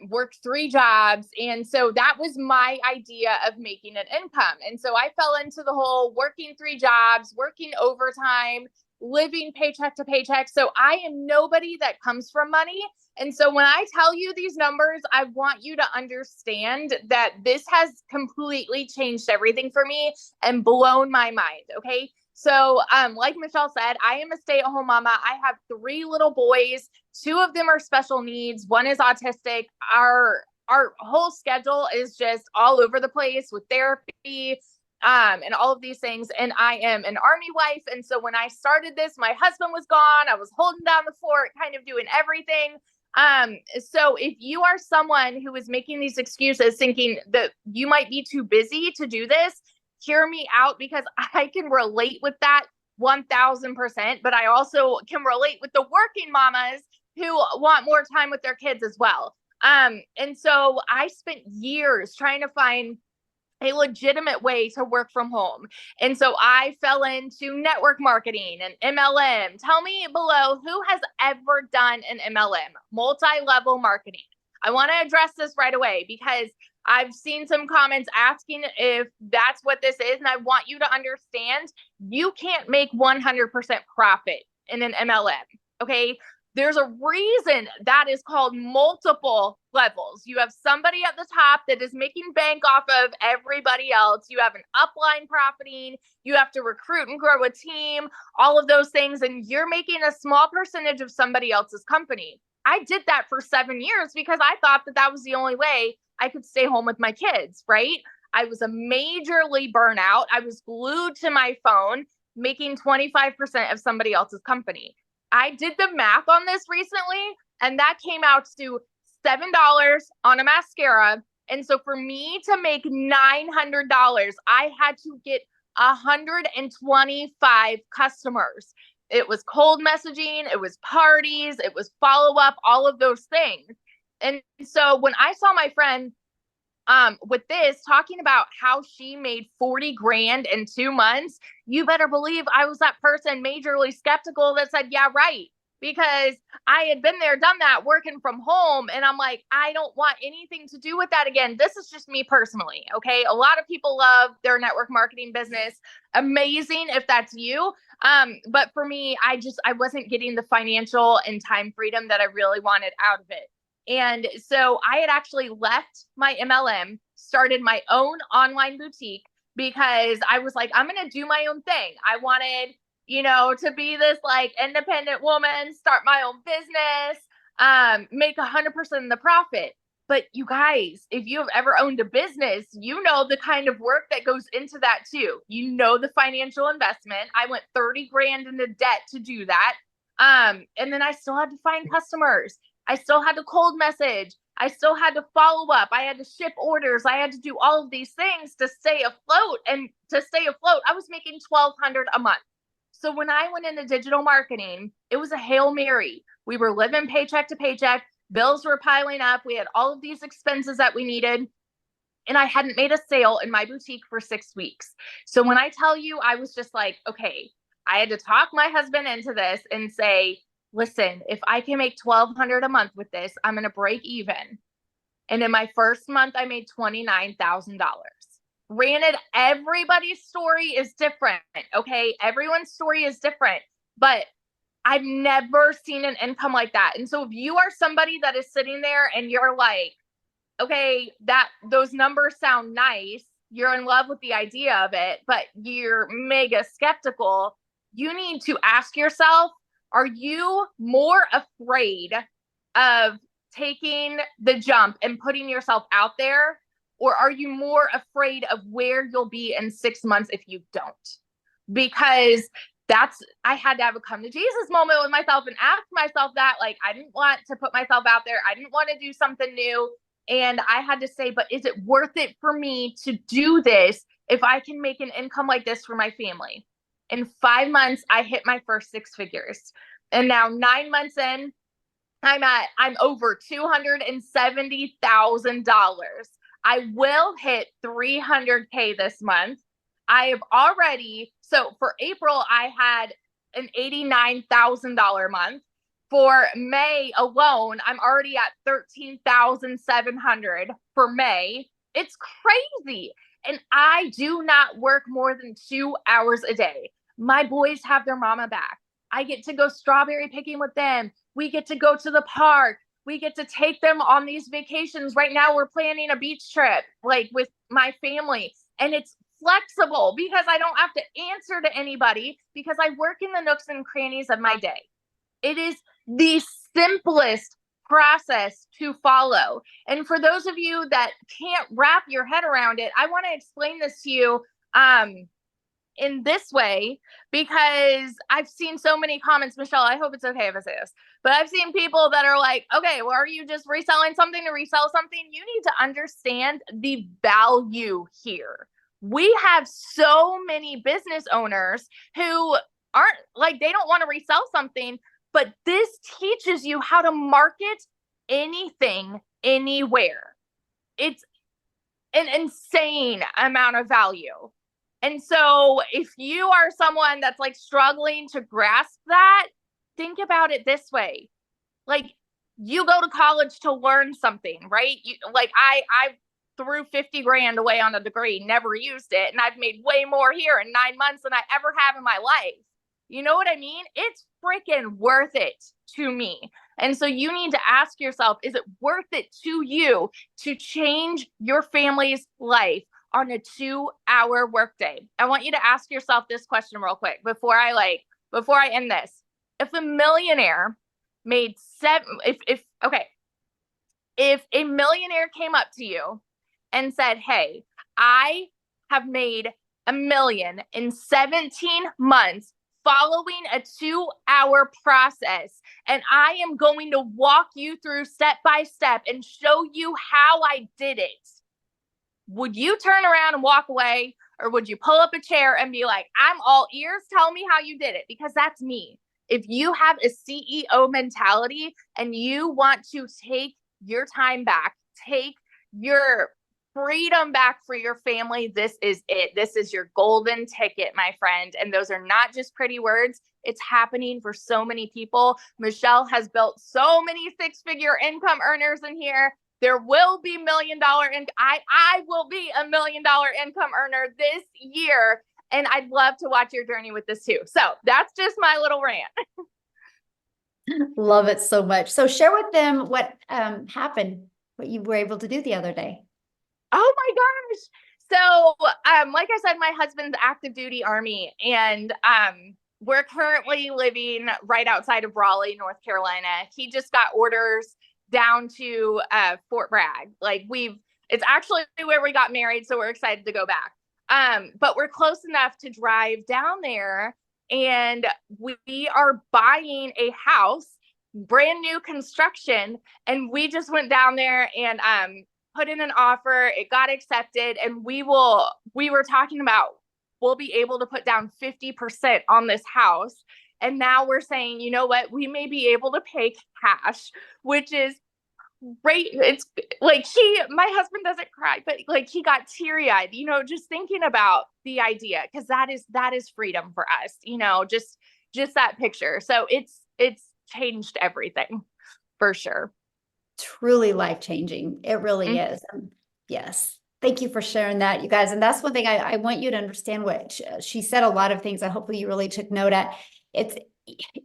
worked 3 jobs. And so that was my idea of making an income. And so I fell into the whole working 3 jobs, working overtime, living paycheck to paycheck. So I am nobody that comes from money. And so when I tell you these numbers, I want you to understand that this has completely changed everything for me and blown my mind. Okay. So, like Michelle said, I am a stay-at-home mama. I have 3 little boys. 2 of them are special needs. 1 is autistic. Our whole schedule is just all over the place with therapy, and all of these things. And I am an Army wife. And so when I started this, my husband was gone. I was holding down the fort, kind of doing everything. So if you are someone who is making these excuses, thinking that you might be too busy to do this, hear me out, because I can relate with that 1000%, but I also can relate with the working mamas who want more time with their kids as well. And so I spent years trying to find a legitimate way to work from home. And so I fell into network marketing and MLM. Tell me below, who has ever done an MLM, multi-level marketing? I want to address this right away because I've seen some comments asking if that's what this is. And I want you to understand, you can't make 100% profit in an MLM. Okay. There's a reason that is called multiple levels. You have somebody at the top that is making bank off of everybody else. You have an upline profiting. You have to recruit and grow a team, all of those things. And you're making a small percentage of somebody else's company. I did that for 7 years because I thought that that was the only way I could stay home with my kids, right? I was a majorly burnout. I was glued to my phone, making 25% of somebody else's company. I did the math on this recently, and that came out to $7 on a mascara. And so for me to make $900, I had to get 125 customers. It was cold messaging, it was parties, it was follow-up, all of those things. And so when I saw my friend with this talking about how she made 40 grand in 2 months, you better believe I was that person majorly skeptical that said, yeah, right. Because I had been there, done that, working from home. And I'm like, I don't want anything to do with that again. This is just me personally. Okay. A lot of people love their network marketing business. Amazing if that's you. But for me, I wasn't getting the financial and time freedom that I really wanted out of it. And so I had actually left my MLM, started my own online boutique because I was like, I'm going to do my own thing. I wanted, to be this like independent woman, start my own business, make 100% of the profit. But you guys, if you have ever owned a business, you know the kind of work that goes into that too. You know the financial investment. I went 30 grand into debt to do that. And then I still had to find customers. I still had to cold message. I still had to follow up. I had to ship orders. I had to do all of these things to stay afloat. And to stay afloat, I was making $1,200 a month. So when I went into digital marketing, it was a Hail Mary. We were living paycheck to paycheck. Bills were piling up. We had all of these expenses that we needed. And I hadn't made a sale in my boutique for 6 weeks. So when I tell you, I was just like, okay, I had to talk my husband into this and say, listen, if I can make $1,200 a month with this, I'm going to break even. And in my first month, I made $29,000. Granted, everybody's story is different. Okay. Everyone's story is different, but I've never seen an income like that. And so if you are somebody that is sitting there and you're like, okay, those numbers sound nice, you're in love with the idea of it, but you're mega skeptical, you need to ask yourself, are you more afraid of taking the jump and putting yourself out there? Or are you more afraid of where you'll be in 6 months if you don't? Because I had to have a come to Jesus moment with myself and ask myself that. Like, I didn't want to put myself out there. I didn't want to do something new. And I had to say, but is it worth it for me to do this if I can make an income like this for my family? In 5 months, I hit my first 6 figures. And now 9 months in, I'm over $270,000. I will hit 300K this month. I have already, so for April, I had an $89,000 month. For May alone, I'm already at 13,700 for May. It's crazy. And I do not work more than 2 hours a day. My boys have their mama back. I get to go strawberry picking with them. We get to go to the park. We get to take them on these vacations. Right now, we're planning a beach trip, like with my family. And it's flexible because I don't have to answer to anybody because I work in the nooks and crannies of my day. It is the simplest process to follow. And for those of you that can't wrap your head around it, I want to explain this to you in this way, because I've seen so many comments. Michelle, I hope it's okay if I say this, but I've seen people that are like, okay, well, are you just reselling something to resell something? You need to understand the value here. We have so many business owners who aren't like, they don't want to resell something, but this teaches you how to market anything, anywhere. It's an insane amount of value. And so if you are someone that's like struggling to grasp that, think about it this way. Like, you go to college to learn something, right? I threw 50 grand away on a degree, never used it. And I've made way more here in 9 months than I ever have in my life. You know what I mean? It's freaking worth it to me. And so you need to ask yourself, is it worth it to you to change your family's life on a 2-hour workday? I want you to ask yourself this question real quick before I end this. If a millionaire made if a millionaire came up to you and said, hey, I have made $1 million in 17 months following a 2-hour process, and I am going to walk you through step by step and show you how I did it, would you turn around and walk away, or would you pull up a chair and be like, I'm all ears, tell me how you did it? Because that's me. If you have a CEO mentality and you want to take your time back, take your freedom back for your family, this is it. This is your golden ticket, my friend. And those are not just pretty words. It's happening for so many people. Michelle has built so many 6-figure income earners in here. There will be $1 million, and I will be $1 million income earner this year. And I'd love to watch your journey with this too. So that's just my little rant. Love it so much. So share with them what happened, what you were able to do the other day. Oh my gosh. So, like I said, my husband's active duty Army, and we're currently living right outside of Raleigh, North Carolina. He just got orders down to Fort Bragg. It's actually where we got married, so we're excited to go back. But we're close enough to drive down there, and we are buying a house, brand new construction, and we just went down there and put in an offer. It got accepted, and we were talking about we'll be able to put down 50% on this house. And now we're saying, you know what, we may be able to pay cash, which is great. It's like my husband doesn't cry, but like he got teary-eyed, you know, just thinking about the idea, because that is freedom for us, you know, just that picture. So it's changed everything for sure. Truly life-changing. It really is. Yes. Thank you for sharing that, you guys. And that's one thing I want you to understand. What she said, a lot of things that hopefully you really took note at. It's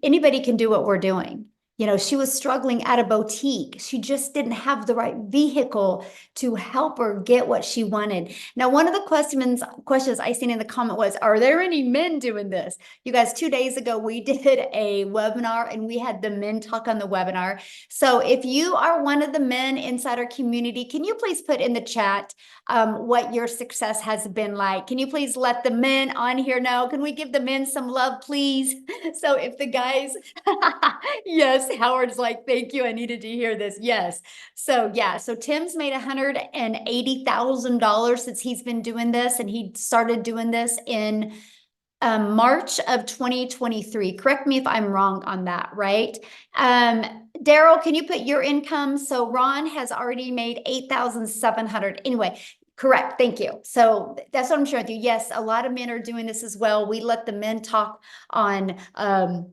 anybody can do what we're doing. You know, she was struggling at a boutique. She just didn't have the right vehicle to help her get what she wanted. Now, one of the questions I seen in the comment was, are there any men doing this? You guys, 2 days ago, we did a webinar and we had the men talk on the webinar. So if you are one of the men inside our community, can you please put in the chat what your success has been like? Can you please let the men on here know? Can we give the men some love, please? So if the guys, yes, Howard's like, thank you. I needed to hear this. Yes. So yeah. So Tim's made $180,000 since he's been doing this, and he started doing this in March of 2023. Correct me if I'm wrong on that, right? Daryl, can you put your income? So Ron has already made 8,700. Anyway, correct. Thank you. So that's what I'm sharing with you. Yes, a lot of men are doing this as well. We let the men talk on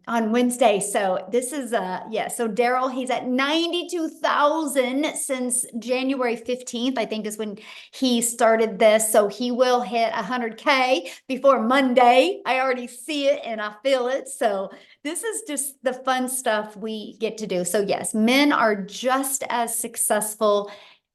Wednesday. So this is yeah. So Daryl, he's at 92,000 since January 15th, I think is when he started this. So he will hit 100K before Monday. I already see it and I feel it. So this is just the fun stuff we get to do. So yes, men are just as successful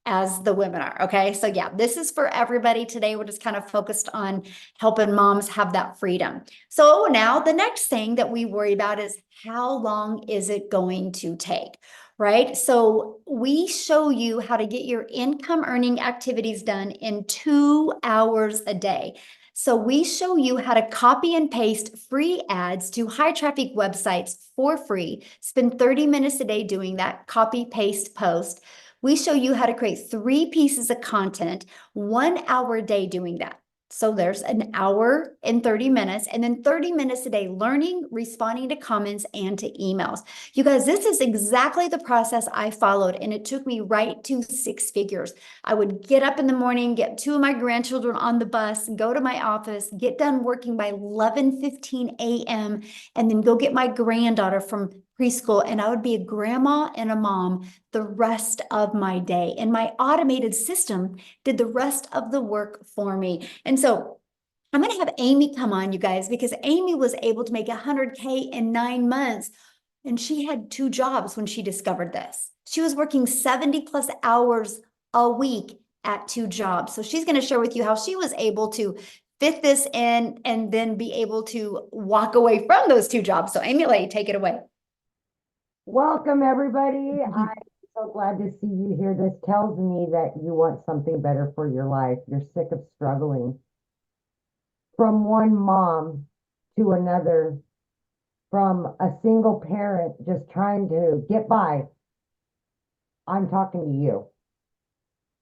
as the women are. Okay. So yeah, this is for everybody. Today, we're just kind of focused on helping moms have that freedom. So now the next thing that we worry about is, how long is it going to take? Right? So we show you how to get your income earning activities done in 2 hours a day. So we show you how to copy and paste free ads to high traffic websites for free. Spend 30 minutes a day doing that, copy, paste, post. We show you how to create 3 pieces of content, 1 hour a day doing that. So there's an hour and 30 minutes, and then 30 minutes a day learning, responding to comments and to emails. You guys, this is exactly the process I followed, and it took me right to 6 figures. I would get up in the morning, get 2 of my grandchildren on the bus, go to my office, get done working by 11:15 a.m., and then go get my granddaughter from preschool, and I would be a grandma and a mom the rest of my day. And my automated system did the rest of the work for me. And so I'm going to have Amy come on, you guys, because Amy was able to make 100K in 9 months. And she had 2 jobs when she discovered this. She was working 70 plus hours a week at 2 jobs. So she's going to share with you how she was able to fit this in and then be able to walk away from those 2 jobs. So Amy, take it away. Welcome, everybody. I'm so glad to see you here. This tells me that you want something better for your life. You're sick of struggling. From one mom to another, from a single parent just trying to get by. I'm talking to you.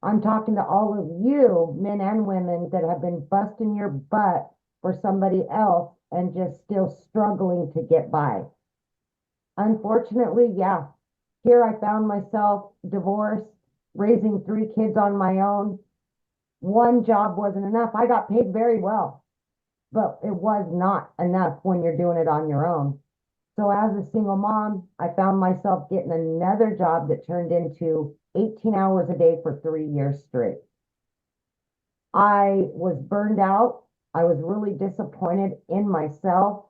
I'm talking to all of you, men and women, that have been busting your butt for somebody else and just still struggling to get by. Unfortunately, yeah, here I found myself divorced, raising 3 kids on my own. 1 job wasn't enough. I got paid very well, but it was not enough when you're doing it on your own. So as a single mom, I found myself getting another job that turned into 18 hours a day for 3 years straight. I was burned out. I was really disappointed in myself,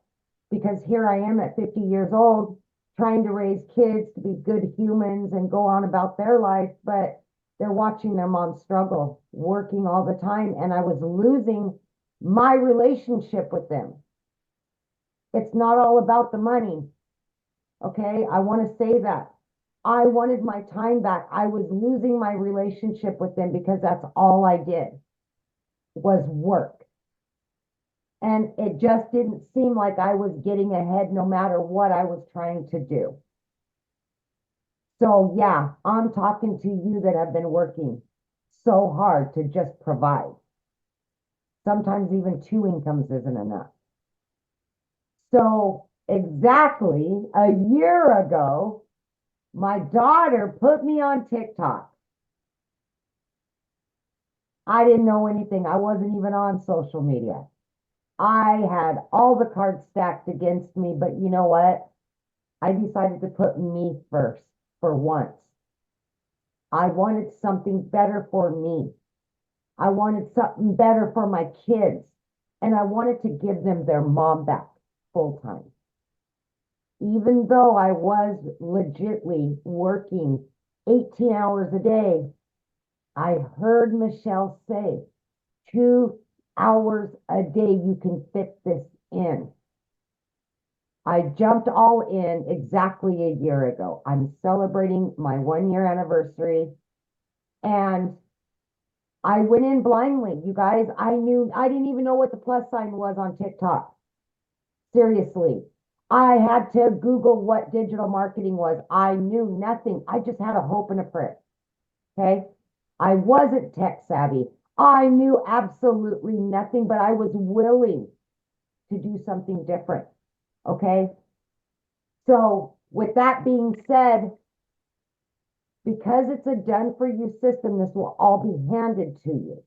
because here I am at 50 years old, trying to raise kids to be good humans and go on about their life, but they're watching their mom struggle, working all the time, and I was losing my relationship with them. It's not all about the money, okay? I want to say that. I wanted my time back. I was losing my relationship with them because that's all I did was work. And it just didn't seem like I was getting ahead no matter what I was trying to do. So yeah, I'm talking to you that have been working so hard to just provide. Sometimes even 2 incomes isn't enough. So exactly a year ago, my daughter put me on TikTok. I didn't know anything. I wasn't even on social media. I had all the cards stacked against me, but you know what? I decided to put me first for once. I wanted something better for me. I wanted something better for my kids. And I wanted to give them their mom back full time. Even though I was legitly working 18 hours a day, I heard Michelle say, 2 hours a day, you can fit this in. I jumped all in exactly a year ago. I'm celebrating my 1 year anniversary, and I went in blindly. You guys, I didn't even know what the plus sign was on TikTok. Seriously. I had to Google what digital marketing was. I knew nothing. I just had a hope and a prayer. Okay. I wasn't tech savvy. I knew absolutely nothing, but I was willing to do something different. Okay. So with that being said, because it's a done for you system, this will all be handed to you.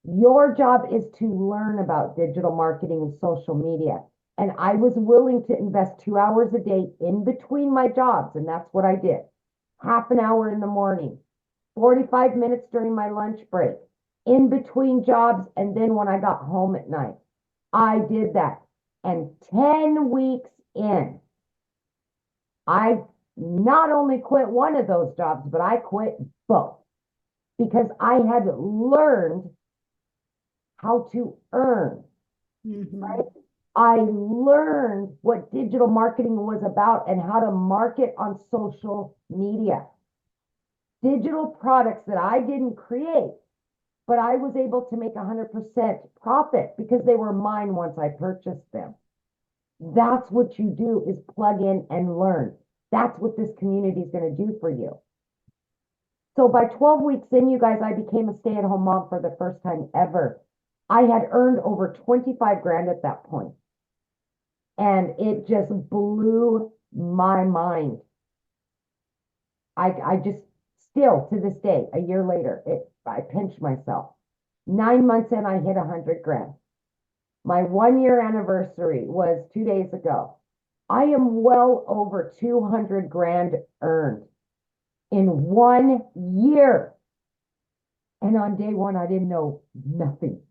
Your job is to learn about digital marketing and social media. And I was willing to invest 2 hours a day in between my jobs. And that's what I did. Half an hour in the morning, 45 minutes during my lunch break, in between jobs. And then when I got home at night, I did that. And 10 weeks in, I not only quit one of those jobs, but I quit both because I had learned how to earn, right? I learned what digital marketing was about and how to market on social media. Digital products that I didn't create, but I was able to make 100% profit because they were mine once I purchased them. That's what you do, is plug in and learn. That's what this community is going to do for you. So by 12 weeks in, you guys, I became a stay-at-home mom for the first time ever. I had earned over 25 grand at that point. And it just blew my mind. I just still to this day, a year later, I pinch myself. 9 months in, I hit 100 grand. My 1 year anniversary was 2 days ago. I am well over 200 grand earned in 1 year. And on day one, I didn't know nothing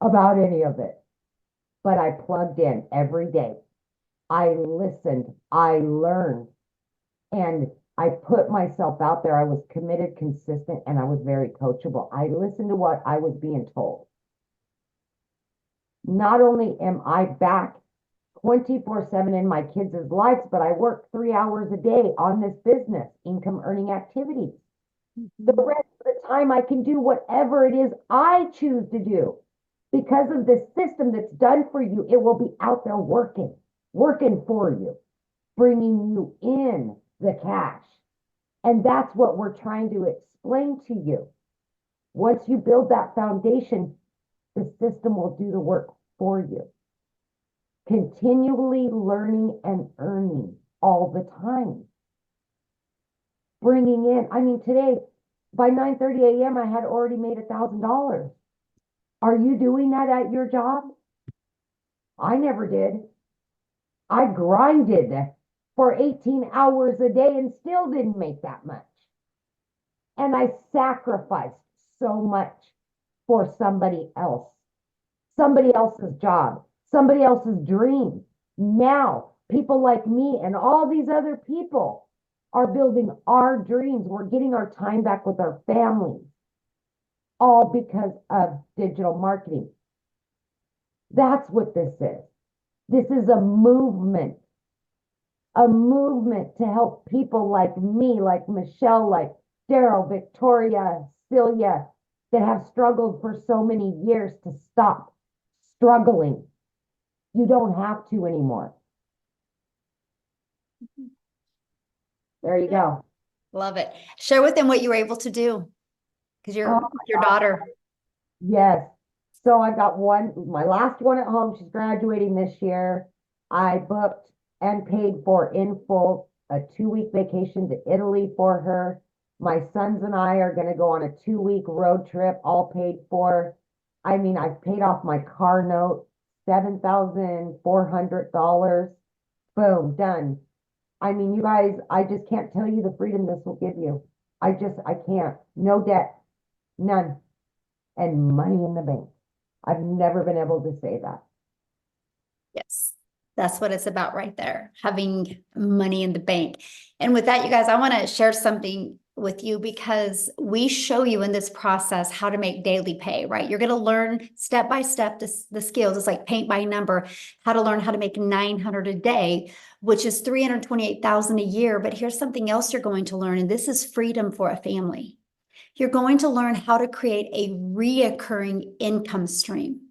about any of it, but I plugged in every day. I listened, I learned, and I put myself out there. I was committed, consistent, and I was very coachable. I listened to what I was being told. Not only am I back 24/7 in my kids' lives, but I work 3 hours a day on this business, income earning activities. The rest of the time I can do whatever it is I choose to do. Because of the system that's done for you, it will be out there working for you, bringing you in the cash. And that's what we're trying to explain to you. Once you build that foundation, the system will do the work for you. Continually learning and earning all the time. Bringing in, I mean, today, by 9:30 a.m., I had already made $1,000. Are you doing that at your job? I never did. I grinded for 18 hours a day and still didn't make that much. And I sacrificed so much for somebody else, somebody else's job, somebody else's dream. Now, people like me and all these other people are building our dreams. We're getting our time back with our families, all because of digital marketing. That's what this is. This is a movement to help people like me, like Michelle, like Daryl, Victoria, Celia, that have struggled for so many years to stop struggling. You don't have to anymore. There you go. Love it. Share with them what you were able to do because your Oh my your God. daughter. Yes. So I got my last one at home. She's graduating this year. I booked and paid for in full a 2-week vacation to Italy for her. My sons and I are going to go on a 2-week road trip, all paid for. I mean, I've paid off my car note, $7,400. Boom, done. I mean, you guys, I just can't tell you the freedom this will give you. I can't. No debt, none, and money in the bank. I've never been able to say that. Yes, that's what it's about right there, having money in the bank. And with that, you guys, I want to share something with you because we show you in this process how to make daily pay, right? You're going to learn step by step the skills. It's like paint by number, how to learn how to make 900 a day, which is 328,000 a year. But here's something else you're going to learn, and this is freedom for a family. You're going to learn how to create a reoccurring income stream.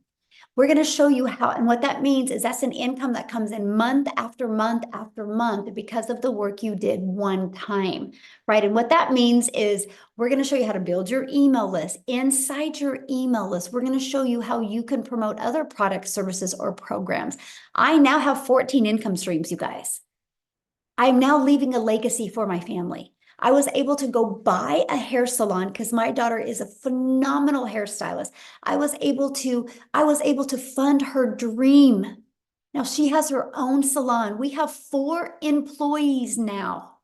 We're going to show you how, and what that means is that's an income that comes in month after month after month because of the work you did one time, right? And what that means is we're going to show you how to build your email list. Inside your email list, we're going to show you how you can promote other products, services, or programs. I now have 14 income streams, you guys. I'm now leaving a legacy for my family. I was able to go buy a hair salon because my daughter is a phenomenal hairstylist. I was able to fund her dream. Now she has her own salon. We have 4 employees now.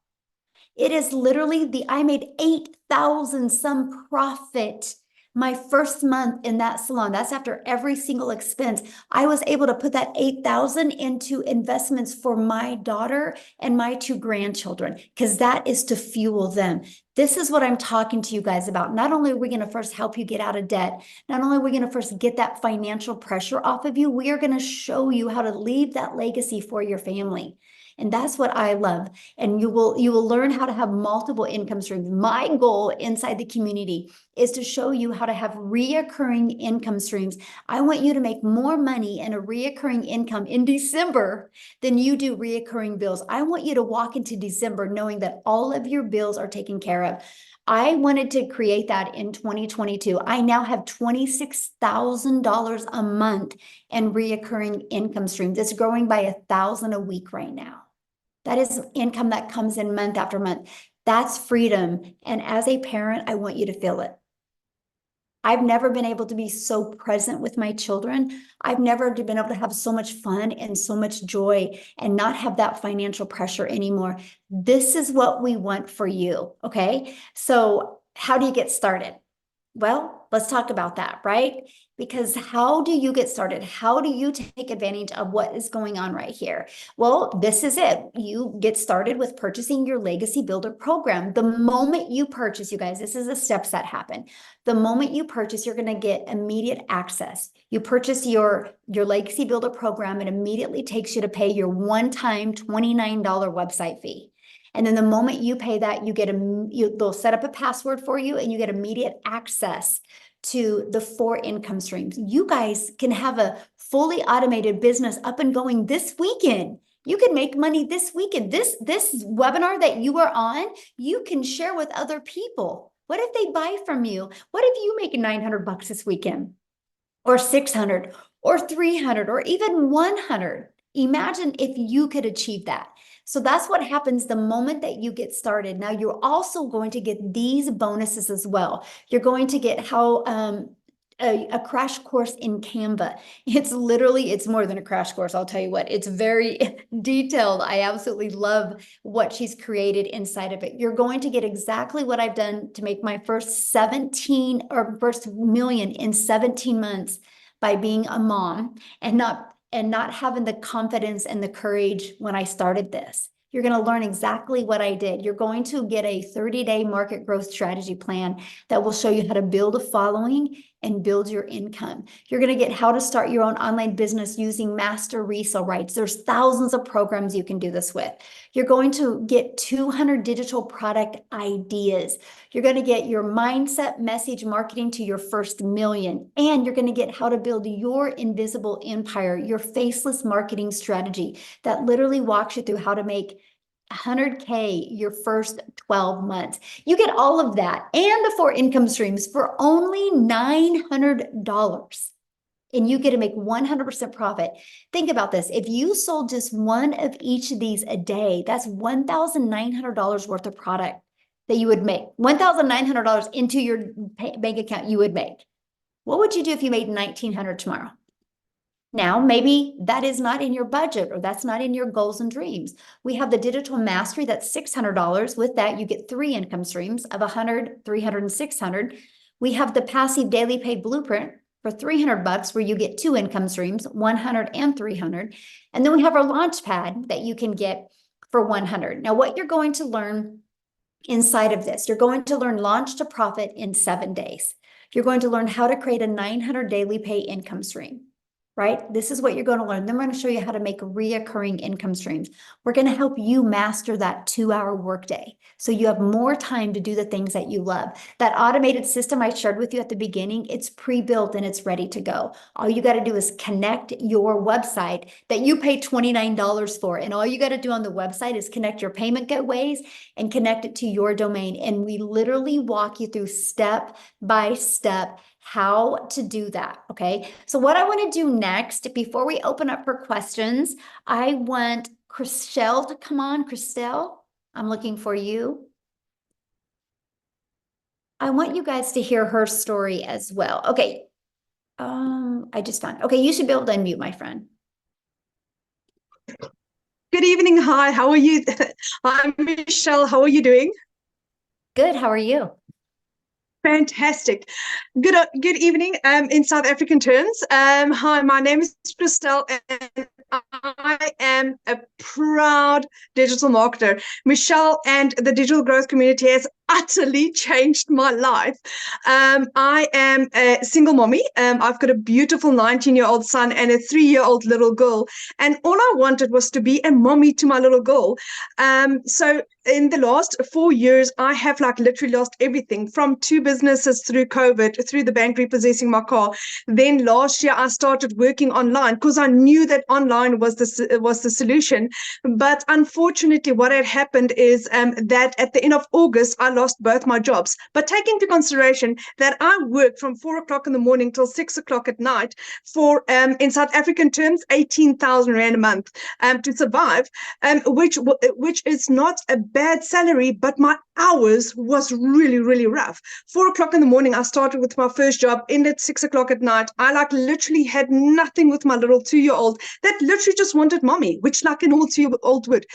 It is literally I made 8,000 some profit my first month in that salon. That's after every single expense. I was able to put that 8,000 into investments for my daughter and my 2 grandchildren, because that is to fuel them. This is what I'm talking to you guys about. Not only are we going to first help you get out of debt, not only are we going to first get that financial pressure off of you, we are going to show you how to leave that legacy for your family. And that's what I love. And you will learn how to have multiple income streams. My goal inside the community is to show you how to have reoccurring income streams. I want you to make more money in a reoccurring income in December than you do reoccurring bills. I want you to walk into December knowing that all of your bills are taken care of. I wanted to create that in 2022. I now have $26,000 a month in reoccurring income streams. It's growing by 1,000 a week right now. That is income that comes in month after month. That's freedom. And as a parent, I want you to feel it. I've never been able to be so present with my children. I've never been able to have so much fun and so much joy and not have that financial pressure anymore. This is what we want for you, okay? So how do you get started? Well, let's talk about that, right? Because how do you get started? How do you take advantage of what is going on right here? Well, this is it. You get started with purchasing your Legacy Builder program. The moment you purchase, you guys, this is the steps that happen. The moment you purchase, you're going to get immediate access. You purchase your Legacy Builder program, it immediately takes you to pay your one-time $29 website fee. And then the moment you pay that, they'll set up a password for you and you get immediate access to the 4 income streams. You guys can have a fully automated business up and going this weekend. You can make money this weekend. This webinar that you are on, you can share with other people. What if they buy from you? What if you make $900 this weekend? Or 600 or 300 or even 100? Imagine if you could achieve that. So that's what happens the moment that you get started. Now you're also going to get these bonuses as well. You're going to get a crash course in Canva. It's more than a crash course. I'll tell you what, it's very detailed. I absolutely love what she's created inside of it. You're going to get exactly what I've done to make my first first million in 17 months by being a mom and not having the confidence and the courage when I started this. You're going to learn exactly what I did. You're going to get a 30-day market growth strategy plan that will show you how to build a following and build your income. You're going to get how to start your own online business using master resale rights. There's thousands of programs you can do this with. You're going to get 200 digital product ideas. You're going to get your mindset message marketing to your first million. And you're going to get how to build your invisible empire, your faceless marketing strategy that literally walks you through how to make 100K your first 12 months. You get all of that and the 4 income streams for only $900. and you get to make 100% profit. Think about this. If you sold just one of each of these a day, that's $1,900 worth of product that you would make. $1,900 into your bank account you would make. What would you do if you made $1,900 tomorrow? Now, maybe that is not in your budget or that's not in your goals and dreams. We have the digital mastery that's $600. With that, you get 3 income streams of 100, 300, and 600. We have the passive daily paid blueprint for $300 where you get 2 income streams, 100 and 300. And then we have our launch pad that you can get for 100. Now, what you're going to learn inside of this, you're going to learn launch to profit in 7 days. You're going to learn how to create a 900 daily pay income stream. Right? This is what you're going to learn. Then we're going to show you how to make reoccurring income streams. We're going to help you master that 2-hour workday so you have more time to do the things that you love. That automated system I shared with you at the beginning, it's pre-built and it's ready to go. All you got to do is connect your website that you pay $29 for. And all you got to do on the website is connect your payment gateways and connect it to your domain. And we literally walk you through step by step how to do that, okay? So what I want to do next, before we open up for questions, I want Christelle to come on. Christelle, I'm looking for you. I want you guys to hear her story as well. Okay, I just found, okay, you should be able to unmute, my friend. Good evening. Hi, how are you? I'm Michelle. How are you doing? Good, how are you? Fantastic. Good evening. In South African terms. Hi, my name is Christelle, and I am a proud digital marketer. Michelle and the digital growth community has utterly changed my life. I am a single mommy. I've got a beautiful 19-year-old son and a 3-year-old little girl. And all I wanted was to be a mommy to my little girl. So in the last 4 years, I have literally lost everything from 2 businesses through COVID, through the bank repossessing my car. Then last year, I started working online because I knew that online was the solution. But unfortunately, what had happened is that at the end of August, I lost both my jobs. But take into consideration that I worked from 4 o'clock in the morning till 6 o'clock at night for, in South African terms, 18,000 Rand a month to survive, which is not a bad salary, but my hours was really, really rough. 4 o'clock in the morning, I started with my first job, ended 6 o'clock at night. I literally had nothing with my little 2-year-old that literally just wanted mommy, which like an old 2-year-old would.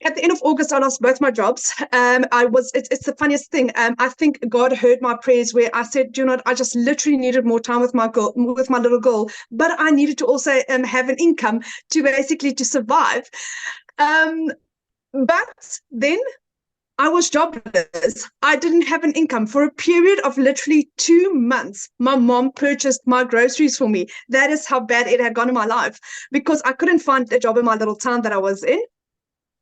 At the end of August, I lost both my jobs. It's the funniest thing. I think God heard my prayers where I said, you know what, I just literally needed more time with my little girl, but I needed to also have an income to survive. But then I was jobless. I didn't have an income for a period of literally 2 months. My mom purchased my groceries for me. That is how bad it had gone in my life because I couldn't find a job in my little town that I was in.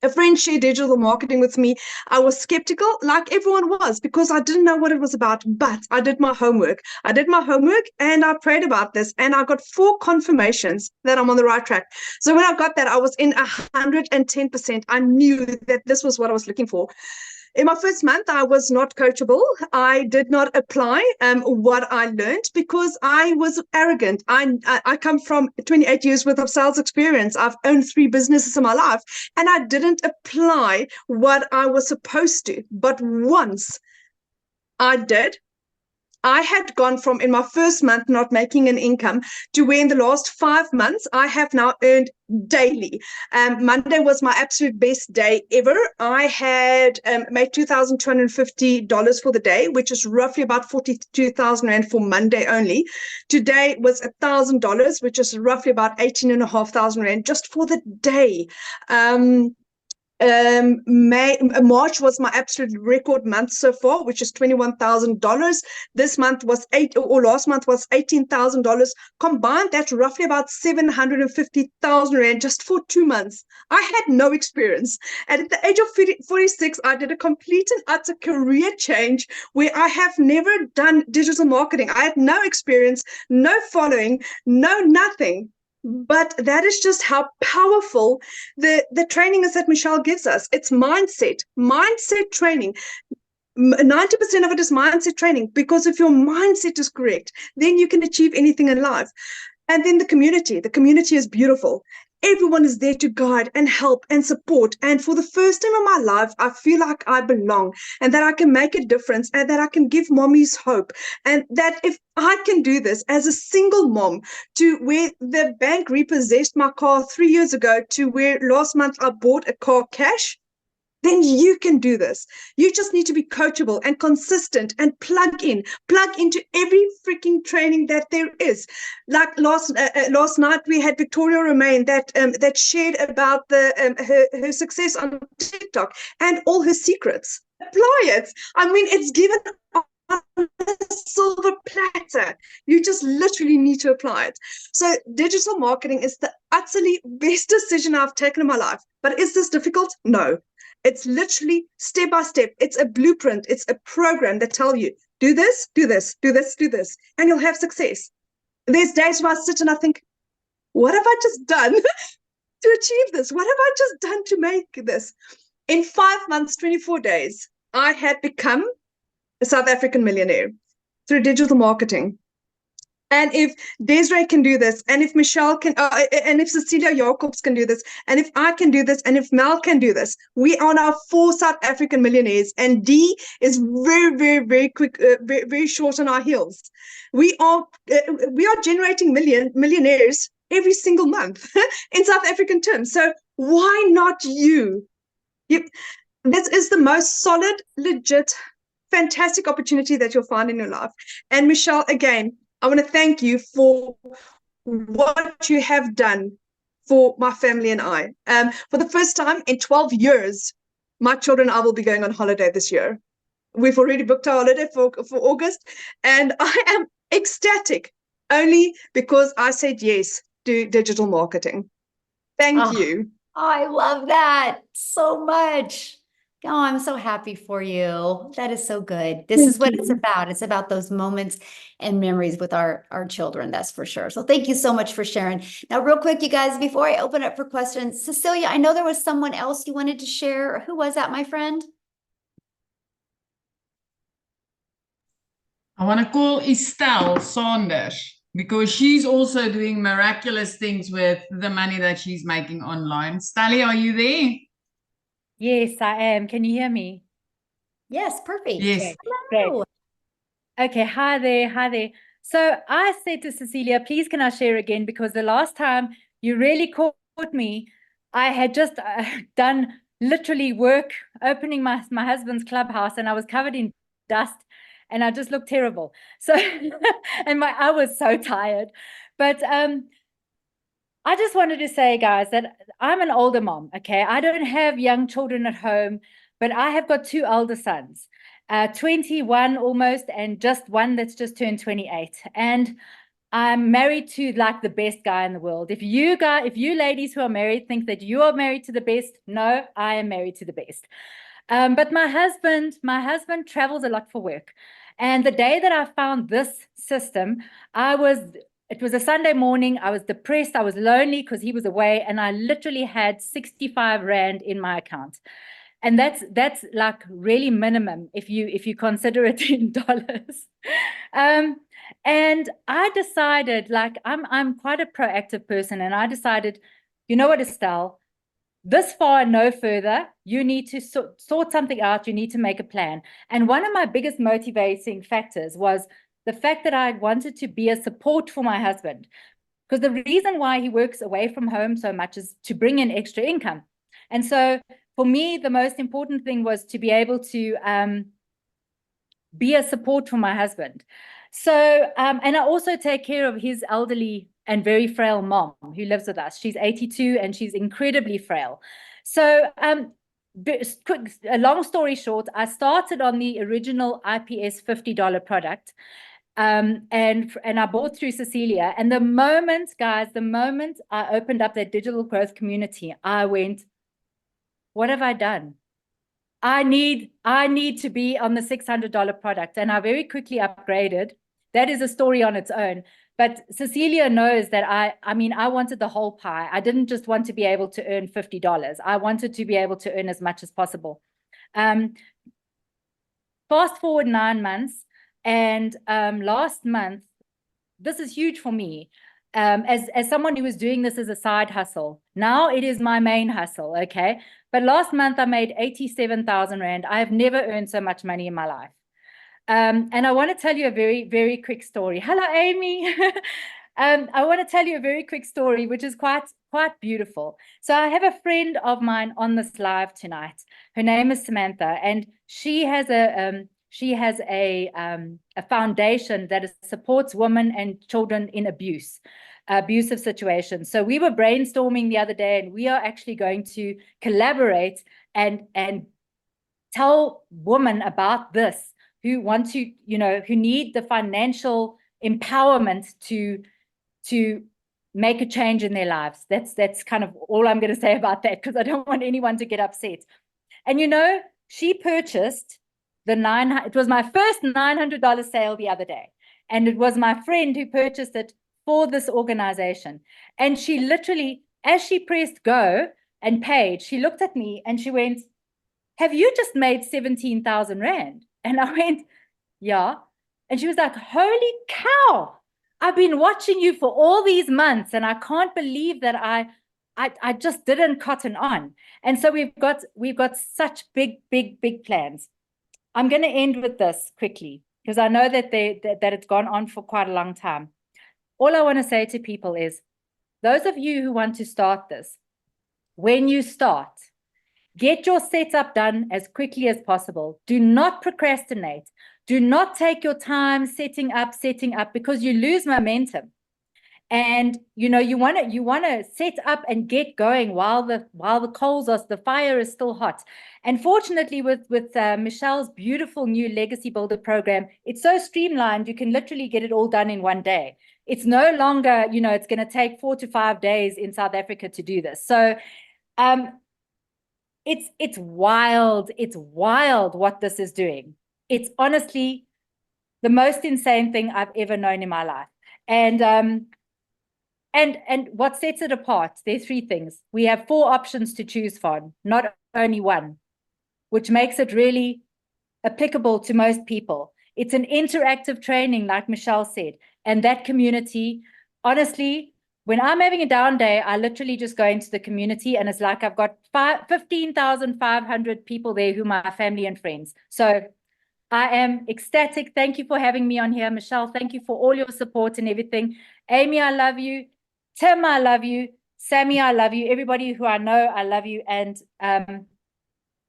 A friend shared digital marketing with me. I was skeptical, like everyone was, because I didn't know what it was about, but I did my homework. And I prayed about this, and I got 4 confirmations that I'm on the right track. So when I got that, I was in 110%. I knew that this was what I was looking for. In my first month, I was not coachable. I did not apply what I learned because I was arrogant. I come from 28 years worth of sales experience. I've owned 3 businesses in my life, and I didn't apply what I was supposed to. But once I did, I had gone from in my first month not making an income to where in the last 5 months I have now earned daily. Monday was my absolute best day ever. I had made $2,250 for the day, which is roughly about 42,000 Rand for Monday only. Today was $1,000, which is roughly about 18,500 Rand just for the day. March was my absolute record month so far, which is $21,000. This month was last month was $18,000. Combined, that's roughly about 750,000 Rand just for 2 months. I had no experience. And at the age of 46, I did a complete and utter career change where I have never done digital marketing. I had no experience, no following, no nothing. But that is just how powerful the training is that Michelle gives us. It's mindset training. 90% of it is mindset training, because if your mindset is correct, then you can achieve anything in life. And then the community is beautiful. Everyone is there to guide and help and support. And for the first time in my life, I feel like I belong and that I can make a difference and that I can give mommies hope. And that if I can do this as a single mom, to where the bank repossessed my car 3 years ago, to where last month I bought a car cash, then you can do this. You just need to be coachable and consistent and plug into every freaking training that there is. Like last night, we had Victoria Romain that shared about her success on TikTok and all her secrets. Apply it. I mean, it's given on a silver platter. You just literally need to apply it. So digital marketing is the utterly best decision I've taken in my life. But is this difficult? No. It's literally step by step. It's a blueprint. It's a program that tells you, do this, do this, do this, do this, and you'll have success. There's days where I sit and I think, what have I just done to achieve this? What have I just done to make this? In 5 months, 24 days, I had become a South African millionaire through digital marketing. And if Desiree can do this, and if Michelle can, and if Cecilia Jacobs can do this, and if I can do this, and if Mel can do this, we are now 4 South African millionaires, and D is very, very, very quick, very, very short on our heels. We are generating millionaires every single month in South African terms. So why not you? This is the most solid, legit, fantastic opportunity that you'll find in your life. And Michelle, again, I want to thank you for what you have done for my family and I. For the first time in 12 years, my children and I will be going on holiday this year. We've already booked our holiday for August, and I am ecstatic only because I said yes to digital marketing. Thank you. I love that so much. Oh, I'm so happy for you. That is so good. This is what it's about. It's about those moments and memories with our children, that's for sure. So thank you so much for sharing. Now, real quick, you guys, before I open up for questions, Cecilia, I know there was someone else you wanted to share. Who was that, my friend? I want to call Estelle Saunders because she's also doing miraculous things with the money that she's making online. Stally, are you there? Yes, I am. Can you hear me? Yes, perfect. Yes. Hello. Okay, hi there, hi there. So I said to Cecilia, please can I share again? Because the last time you really caught me, I had just done literally work opening my husband's clubhouse, and I was covered in dust and I just looked terrible. So and I was so tired. But I just wanted to say, guys, that I'm an older mom, okay? I don't have young children at home, but I have got 2 elder sons, 21 almost, and just one that's just turned 28. And I'm married to like the best guy in the world. If you ladies who are married think that you are married to the best, no, I am married to the best. But my husband travels a lot for work. And the day that I found this system, it was a Sunday morning. I was depressed. I was lonely because he was away, and I literally had 65 Rand in my account. And that's like really minimum if you consider it in dollars. And I decided, like, I'm quite a proactive person, and I decided, you know what, Estelle, this far and no further, you need to sort something out. You need to make a plan. And one of my biggest motivating factors was the fact that I wanted to be a support for my husband, because the reason why he works away from home so much is to bring in extra income. And so for me, the most important thing was to be able to be a support for my husband. So, and I also take care of his elderly and very frail mom who lives with us. She's 82 and she's incredibly frail. So, a long story short, I started on the original IPS $50 product. And I bought through Cecilia. And the moment I opened up that digital growth community, I went, what have I done? I need to be on the $600 product. And I very quickly upgraded. That is a story on its own. But Cecilia knows that I mean, I wanted the whole pie. I didn't just want to be able to earn $50. I wanted to be able to earn as much as possible. Fast forward 9 months. And last month, this is huge for me. as someone who was doing this as a side hustle. Now it is my main hustle, okay? But last month I made 87,000 Rand. I have never earned so much money in my life. And I want to tell you a very, very quick story. Hello, Amy. I want to tell you a very quick story, which is quite beautiful. So I have a friend of mine on this live tonight. Her name is Samantha, and she has a foundation that supports women and children in abusive situations. So we were brainstorming the other day, and we are actually going to collaborate and tell women about this who want to, who need the financial empowerment to make a change in their lives. That's kind of all I'm going to say about that, because I don't want anyone to get upset. And she purchased it was my first $900 sale the other day. And it was my friend who purchased it for this organization. And she literally, as she pressed go and paid, she looked at me and she went, "Have you just made 17,000 Rand?" And I went, "Yeah." And she was like, "Holy cow. I've been watching you for all these months and I can't believe that I just didn't cotton on." And so we've got such big plans. I'm going to end with this quickly, because I know that it's gone on for quite a long time. All I want to say to people is, those of you who want to start this, when you start, get your setup done as quickly as possible. Do not procrastinate. Do not take your time setting up, because you lose momentum. And you want to set up and get going while the fire is still hot. And fortunately, with Michelle's beautiful new Legacy Builder program, it's so streamlined, you can literally get it all done in one day. It's no longer, it's going to take 4 to 5 days in South Africa to do this. So it's wild. It's wild what this is doing. It's honestly the most insane thing I've ever known in my life. And what sets it apart, there are 3 things. We have 4 options to choose from, not only one, which makes it really applicable to most people. It's an interactive training, like Michelle said, and that community, honestly, when I'm having a down day, I literally just go into the community, and it's like I've got 15,500 people there who are my family and friends. So I am ecstatic. Thank you for having me on here. Michelle, thank you for all your support and everything. Amy, I love you. Tim, I love you. Sammy, I love you. Everybody who I know, I love you. And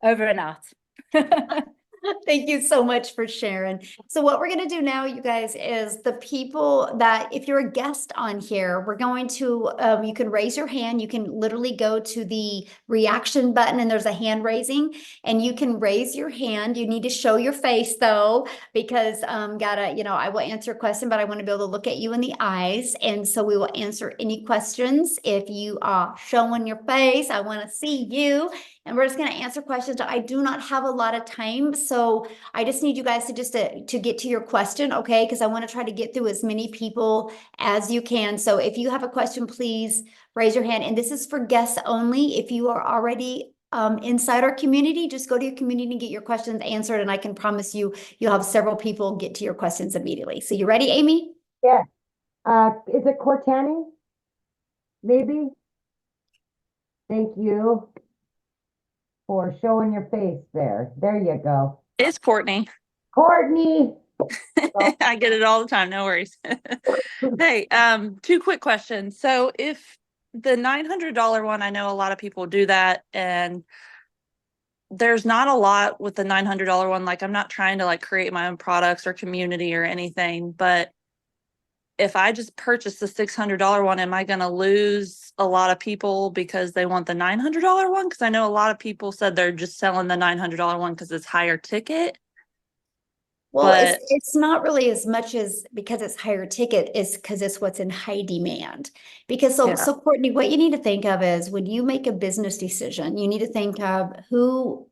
over and out. Thank you so much for sharing. So what we're going to do now, you guys, is the people that, if you're a guest on here, we're going to, you can raise your hand. You can literally go to the reaction button and there's a hand raising, and you can raise your hand. You need to show your face though, because I will answer a question, but I want to be able to look at you in the eyes. And so we will answer any questions. If you are showing your face, I want to see you. And we're just going to answer questions. I do not have a lot of time, so I just need you guys to get to your question, okay? Because I want to try to get through as many people as you can. So if you have a question, please raise your hand. And this is for guests only. If you are already inside our community, just go to your community and get your questions answered. And I can promise you, you'll have several people get to your questions immediately. So you ready, Amy? Yeah. Is it Cortani? Maybe? Thank you for showing your face there. There you go. It's Courtney. Courtney. I get it all the time. No worries. Hey, 2 quick questions. So if the $900 one, I know a lot of people do that, and there's not a lot with the $900 one. Like, I'm not trying to create my own products or community or anything, but if I just purchase the $600 one, am I going to lose a lot of people because they want the $900 one? Because I know a lot of people said they're just selling the $900 one because it's higher ticket. Well, it's not really as much as because it's higher ticket, is because it's what's in high demand. Because so Courtney, what you need to think of is when you make a business decision, you need to think of who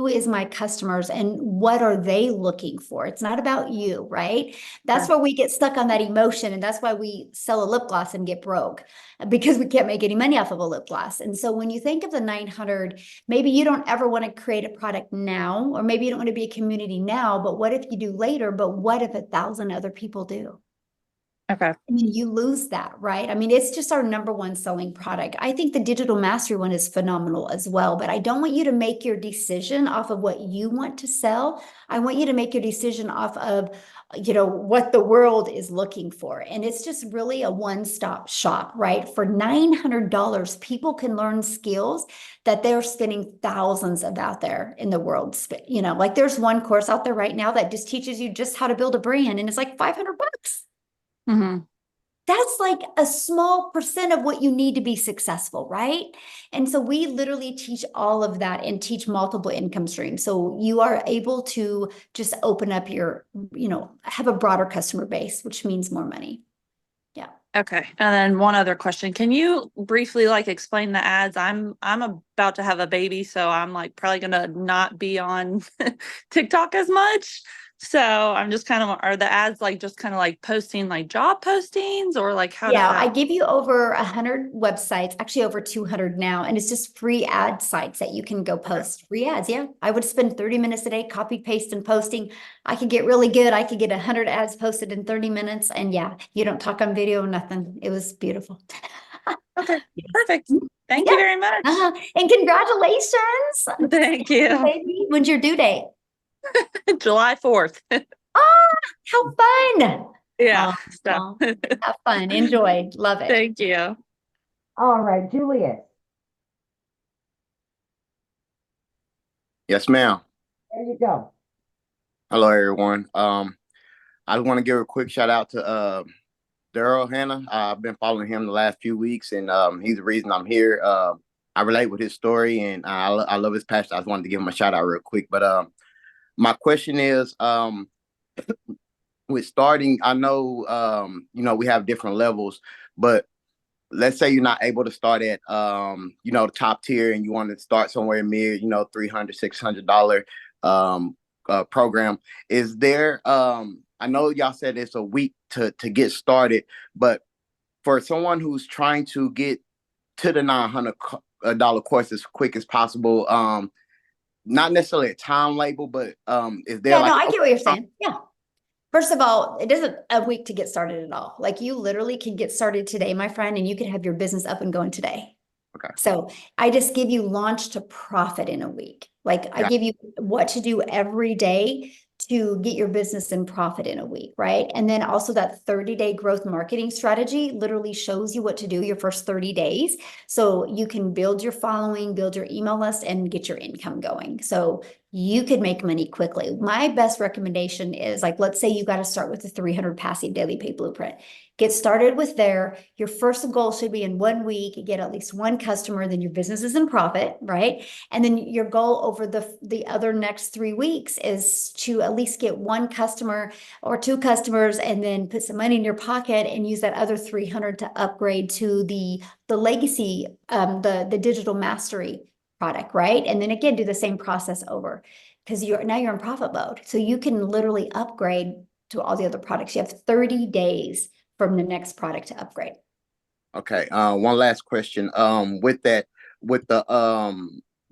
is my customers and what are they looking for? It's not about you, right? That's where we get stuck on that emotion. And that's why we sell a lip gloss and get broke, because we can't make any money off of a lip gloss. And so when you think of the 900, maybe you don't ever want to create a product now, or maybe you don't want to be a community now, but what if you do later? But what if 1,000 other people do? Okay. I mean, you lose that, right? I mean, it's just our number one selling product. I think the digital mastery one is phenomenal as well, but I don't want you to make your decision off of what you want to sell. I want you to make your decision off of, what the world is looking for. And it's just really a one-stop shop, right? For $900, people can learn skills that they're spending thousands of out there in the world. Like there's one course out there right now that just teaches you just how to build a brand, and it's like $500. Mm-hmm. That's like a small percent of what you need to be successful, right? And so we literally teach all of that and teach multiple income streams. So you are able to just open up have a broader customer base, which means more money. Yeah. Okay. And then one other question. Can you briefly explain the ads? I'm about to have a baby, so I'm probably gonna not be on TikTok as much. So I'm just are the ads just posting job postings, or how does I that? give you over 100 websites, actually over 200 now, and it's just free ad sites that you can go post. Free ads, yeah. I would spend 30 minutes a day copy, paste, and posting. I could get really good. I could get 100 ads posted in 30 minutes, and you don't talk on video, nothing. It was beautiful. Okay, perfect. Thank you very much. And congratulations. Thank you. Baby, when's your due date? July 4th. Oh, how fun. Yeah. Oh, have fun. Enjoy. Love it. Thank you. All right, Julius. Yes, ma'am. There you go. Hello, everyone. I want to give a quick shout out to Daryl Hannah. I've been following him the last few weeks, and he's the reason I'm here. I relate with his story, and I love his passion. I just wanted to give him a shout out real quick. But my question is, with starting, I know we have different levels, but let's say you're not able to start at the top tier, and you want to start somewhere mid, $300, $600 program. Is there I know y'all said it's a week to get started, but for someone who's trying to get to the $900 course as quick as possible, not necessarily a time label, but is there I get what you're saying. Yeah. First of all, it isn't a week to get started at all. You literally can get started today, my friend, and you can have your business up and going today. Okay. So I just give you launch to profit in a week. I give you what to do every day to get your business in profit in a week, right? And then also that 30-day growth marketing strategy literally shows you what to do your first 30 days. So you can build your following, build your email list, and get your income going. So you could make money quickly. My best recommendation is let's say you got to start with the 300 passive daily pay blueprint. Get started with there. Your first goal should be in 1 week, get at least one customer, then your business is in profit, right? And then your goal over the other next 3 weeks is to at least get one customer or two customers, and then put some money in your pocket and use that other 300 to upgrade to the legacy, the digital mastery product, right? And then again, do the same process over, because you're in profit mode. So you can literally upgrade to all the other products. You have 30 days from the next product to upgrade. Okay. One last question. With the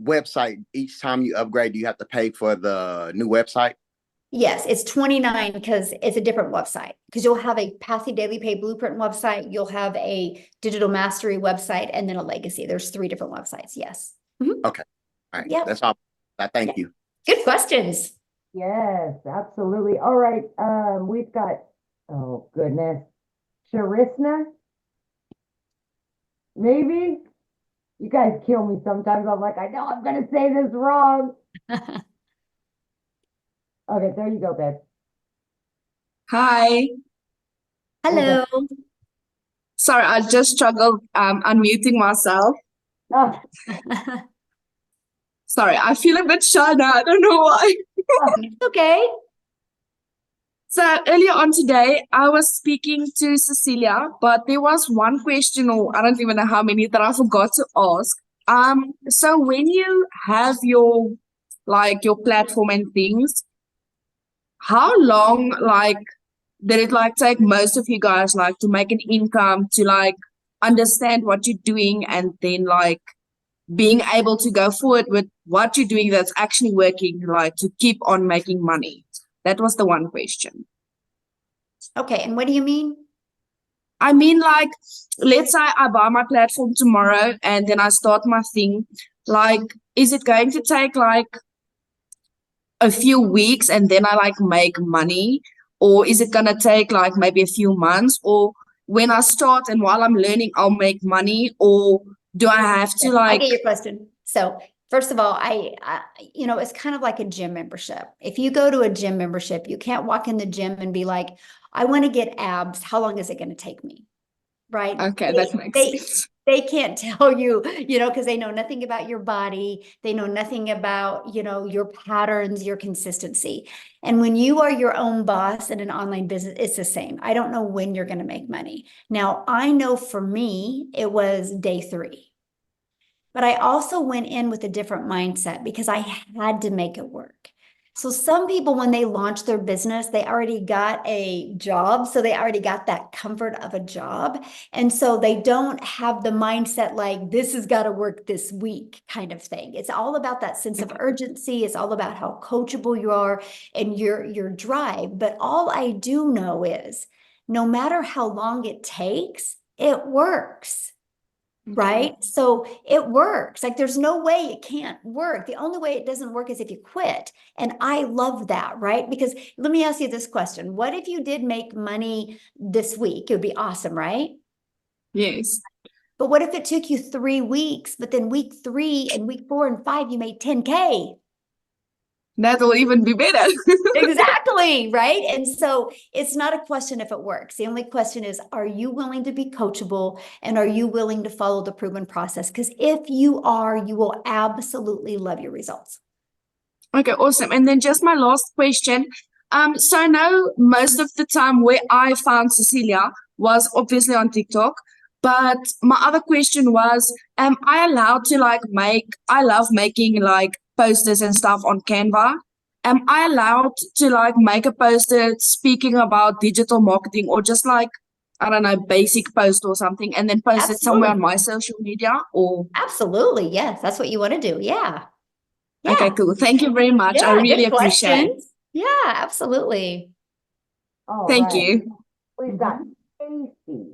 website, each time you upgrade, do you have to pay for the new website? Yes, it's $29 because it's a different website. Because you'll have a passive daily pay blueprint website, you'll have a digital mastery website, and then a legacy. There's 3 different websites. Yes. Mm-hmm. Okay. All right. Yep. That's all. Thank you. Good questions. Yes, absolutely. All right. We've got, oh goodness, Sharisna. Maybe you guys kill me sometimes. I'm I know I'm gonna say this wrong. Okay, there you go, babe. Hi. Hello. Sorry, I just struggled unmuting myself. Oh, Sorry, I feel a bit shy now. I don't know why. Okay. So earlier on today, I was speaking to Cecilia, but there was one question, or I don't even know how many, that I forgot to ask. So when you have your your platform and things, how long did it take most of you guys to make an income, to understand what you're doing, and then being able to go forward with what you're doing that's actually working, to keep on making money? That was the one question. Okay, and what do you mean? I mean, like, let's say I buy my platform tomorrow and then I start my thing. Like, is it going to take like a few weeks and then I like make money? Or is it gonna take like maybe a few months? Or when I start and while I'm learning, I'll make money? Or do I have to I like, get your question. So first of all, you know, it's kind of like a gym membership. If you go to a gym membership, you can't walk in the gym and be like, I want to get abs. How long is it going to take me? Right? okay, that makes sense. They can't tell you, you know, because they know nothing about your body. They know nothing about, you know, your patterns, your consistency. And when you are your own boss in an online business, it's the same. I don't know when you're going to make money. Now, I know for me, it was day 3. But I also went in with a different mindset because I had to make it work. So some people, when they launch their business, they already got a job. So they already got that comfort of a job. And so they don't have the mindset like, this has got to work this week kind of thing. It's all about that sense of urgency. It's all about how coachable you are and your drive. But all I do know is no matter how long it takes, it works. Right? So it works. Like there's no way it can't work. The only way it doesn't work is if you quit. And I love that, right? Because let me ask you this question. What if you did make money this week? It would be awesome, right? Yes, But what if it took you 3 weeks, but then week 3 and week 4 and 5, you made 10K? that'll even be better. Exactly, right? And so it's not a question if it works. The only question is, are you willing to be coachable and are you willing to follow the proven process? Because if you are, you will absolutely love your results. Okay, awesome. And then just my last question. So I know most of the time where I found Cecilia was obviously on TikTok, but my other question was, am I allowed to like I love making like posters and stuff on Canva. Am I allowed to like make a poster speaking about digital marketing or just like, I don't know, basic post or something and then post it somewhere on my social media or? Absolutely. Yes, that's what you want to do. Yeah. Okay, Yeah. cool. Thank you very much. I Yeah, really good appreciate it. questions. Yeah, absolutely. All Thank right. you. We've got Stacy.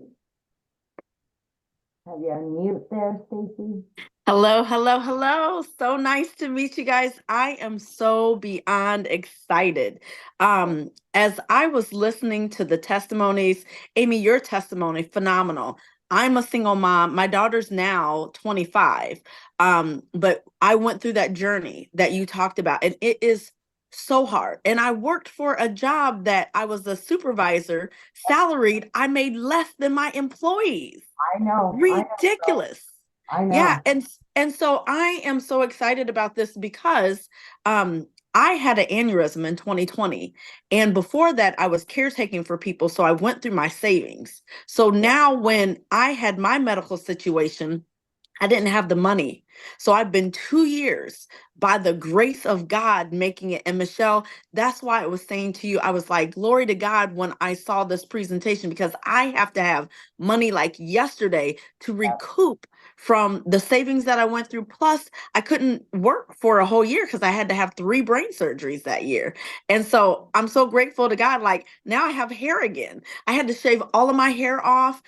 Have you unmute there, Stacy? Hello, hello, hello. So nice to meet you guys. I am so beyond excited. As I was listening to the testimonies, Amy, your testimony, phenomenal. I'm a single mom. My daughter's now 25. But I went through that journey that you talked about, and it is so hard. And I worked for a job that I was a supervisor, salaried. I made less than my employees. I know. Ridiculous. I know. Yeah, and so I am so excited about this because I had an aneurysm in 2020, and before that I was caretaking for people, so I went through my savings. So now when I had my medical situation, I didn't have the money. So I've been 2 years by the grace of God making it. And Michelle, that's why I was saying to you, I was like, glory to God when I saw this presentation, because I have to have money like yesterday to recoup from the savings that I went through. Plus, I couldn't work for a whole year because I had to have 3 brain surgeries that year. And so I'm so grateful to God. Like now I have hair again. I had to shave all of my hair off.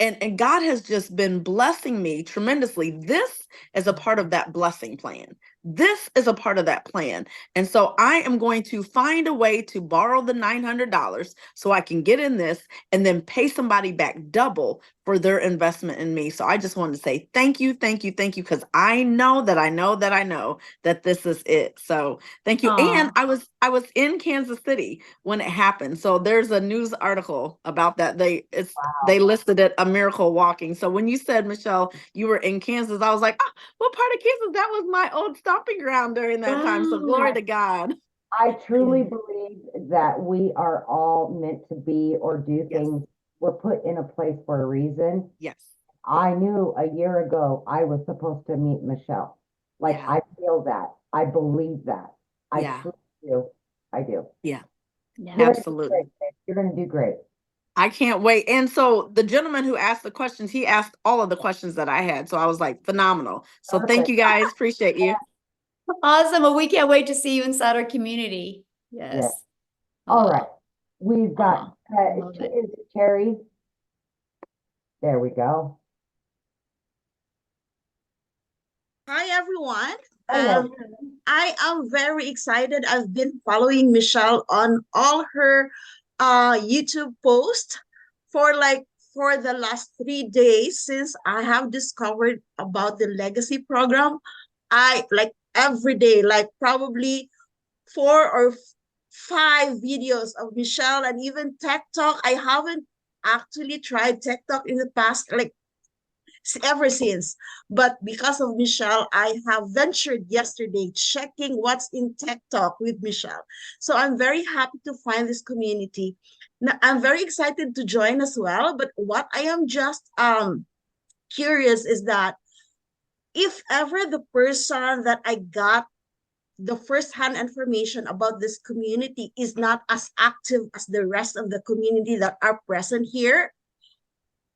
And God has just been blessing me tremendously. This is a part of that blessing plan. This is a part of that plan. And so I am going to find a way to borrow the $900 so I can get in this and then pay somebody back double for their investment in me. So I just wanted to say thank you, thank you, thank you, because I know that this is it. So thank you. Aw. And I was in Kansas City when it happened. So there's a news article about that. They listed it a miracle walking. So when you said, Michelle, you were in Kansas, I was like, oh, what part of Kansas? That was my old stomping ground during that time. So glory to God. I truly believe that we are all meant to be or do things. We're put in a place for a reason. Yes. I knew a year ago I was supposed to meet Michelle. Like I feel that. I believe that. I truly do. I do. Yeah. Yeah. Absolutely. You're going to do great. I can't wait. And so the gentleman who asked the questions, he asked all of the questions that I had. So I was like, phenomenal. So thank you guys. Appreciate you. Awesome. Well, we can't wait to see you inside our community. Yes. All right. We've got, Love it. is it Terry? There we go. Hi, everyone. Hello. I am very excited. I've been following Michelle on all her YouTube posts for for the last 3 days since I have discovered about the legacy program. I like every day, like probably 4 or 5 videos of Michelle and even Tech Talk. I haven't actually tried Tech Talk in the past, like ever since. But because of Michelle, I have ventured yesterday checking what's in Tech Talk with Michelle. So I'm very happy to find this community. Now, I'm very excited to join as well. But what I am just curious is that if ever the person that I got the first-hand information about this community is not as active as the rest of the community that are present here,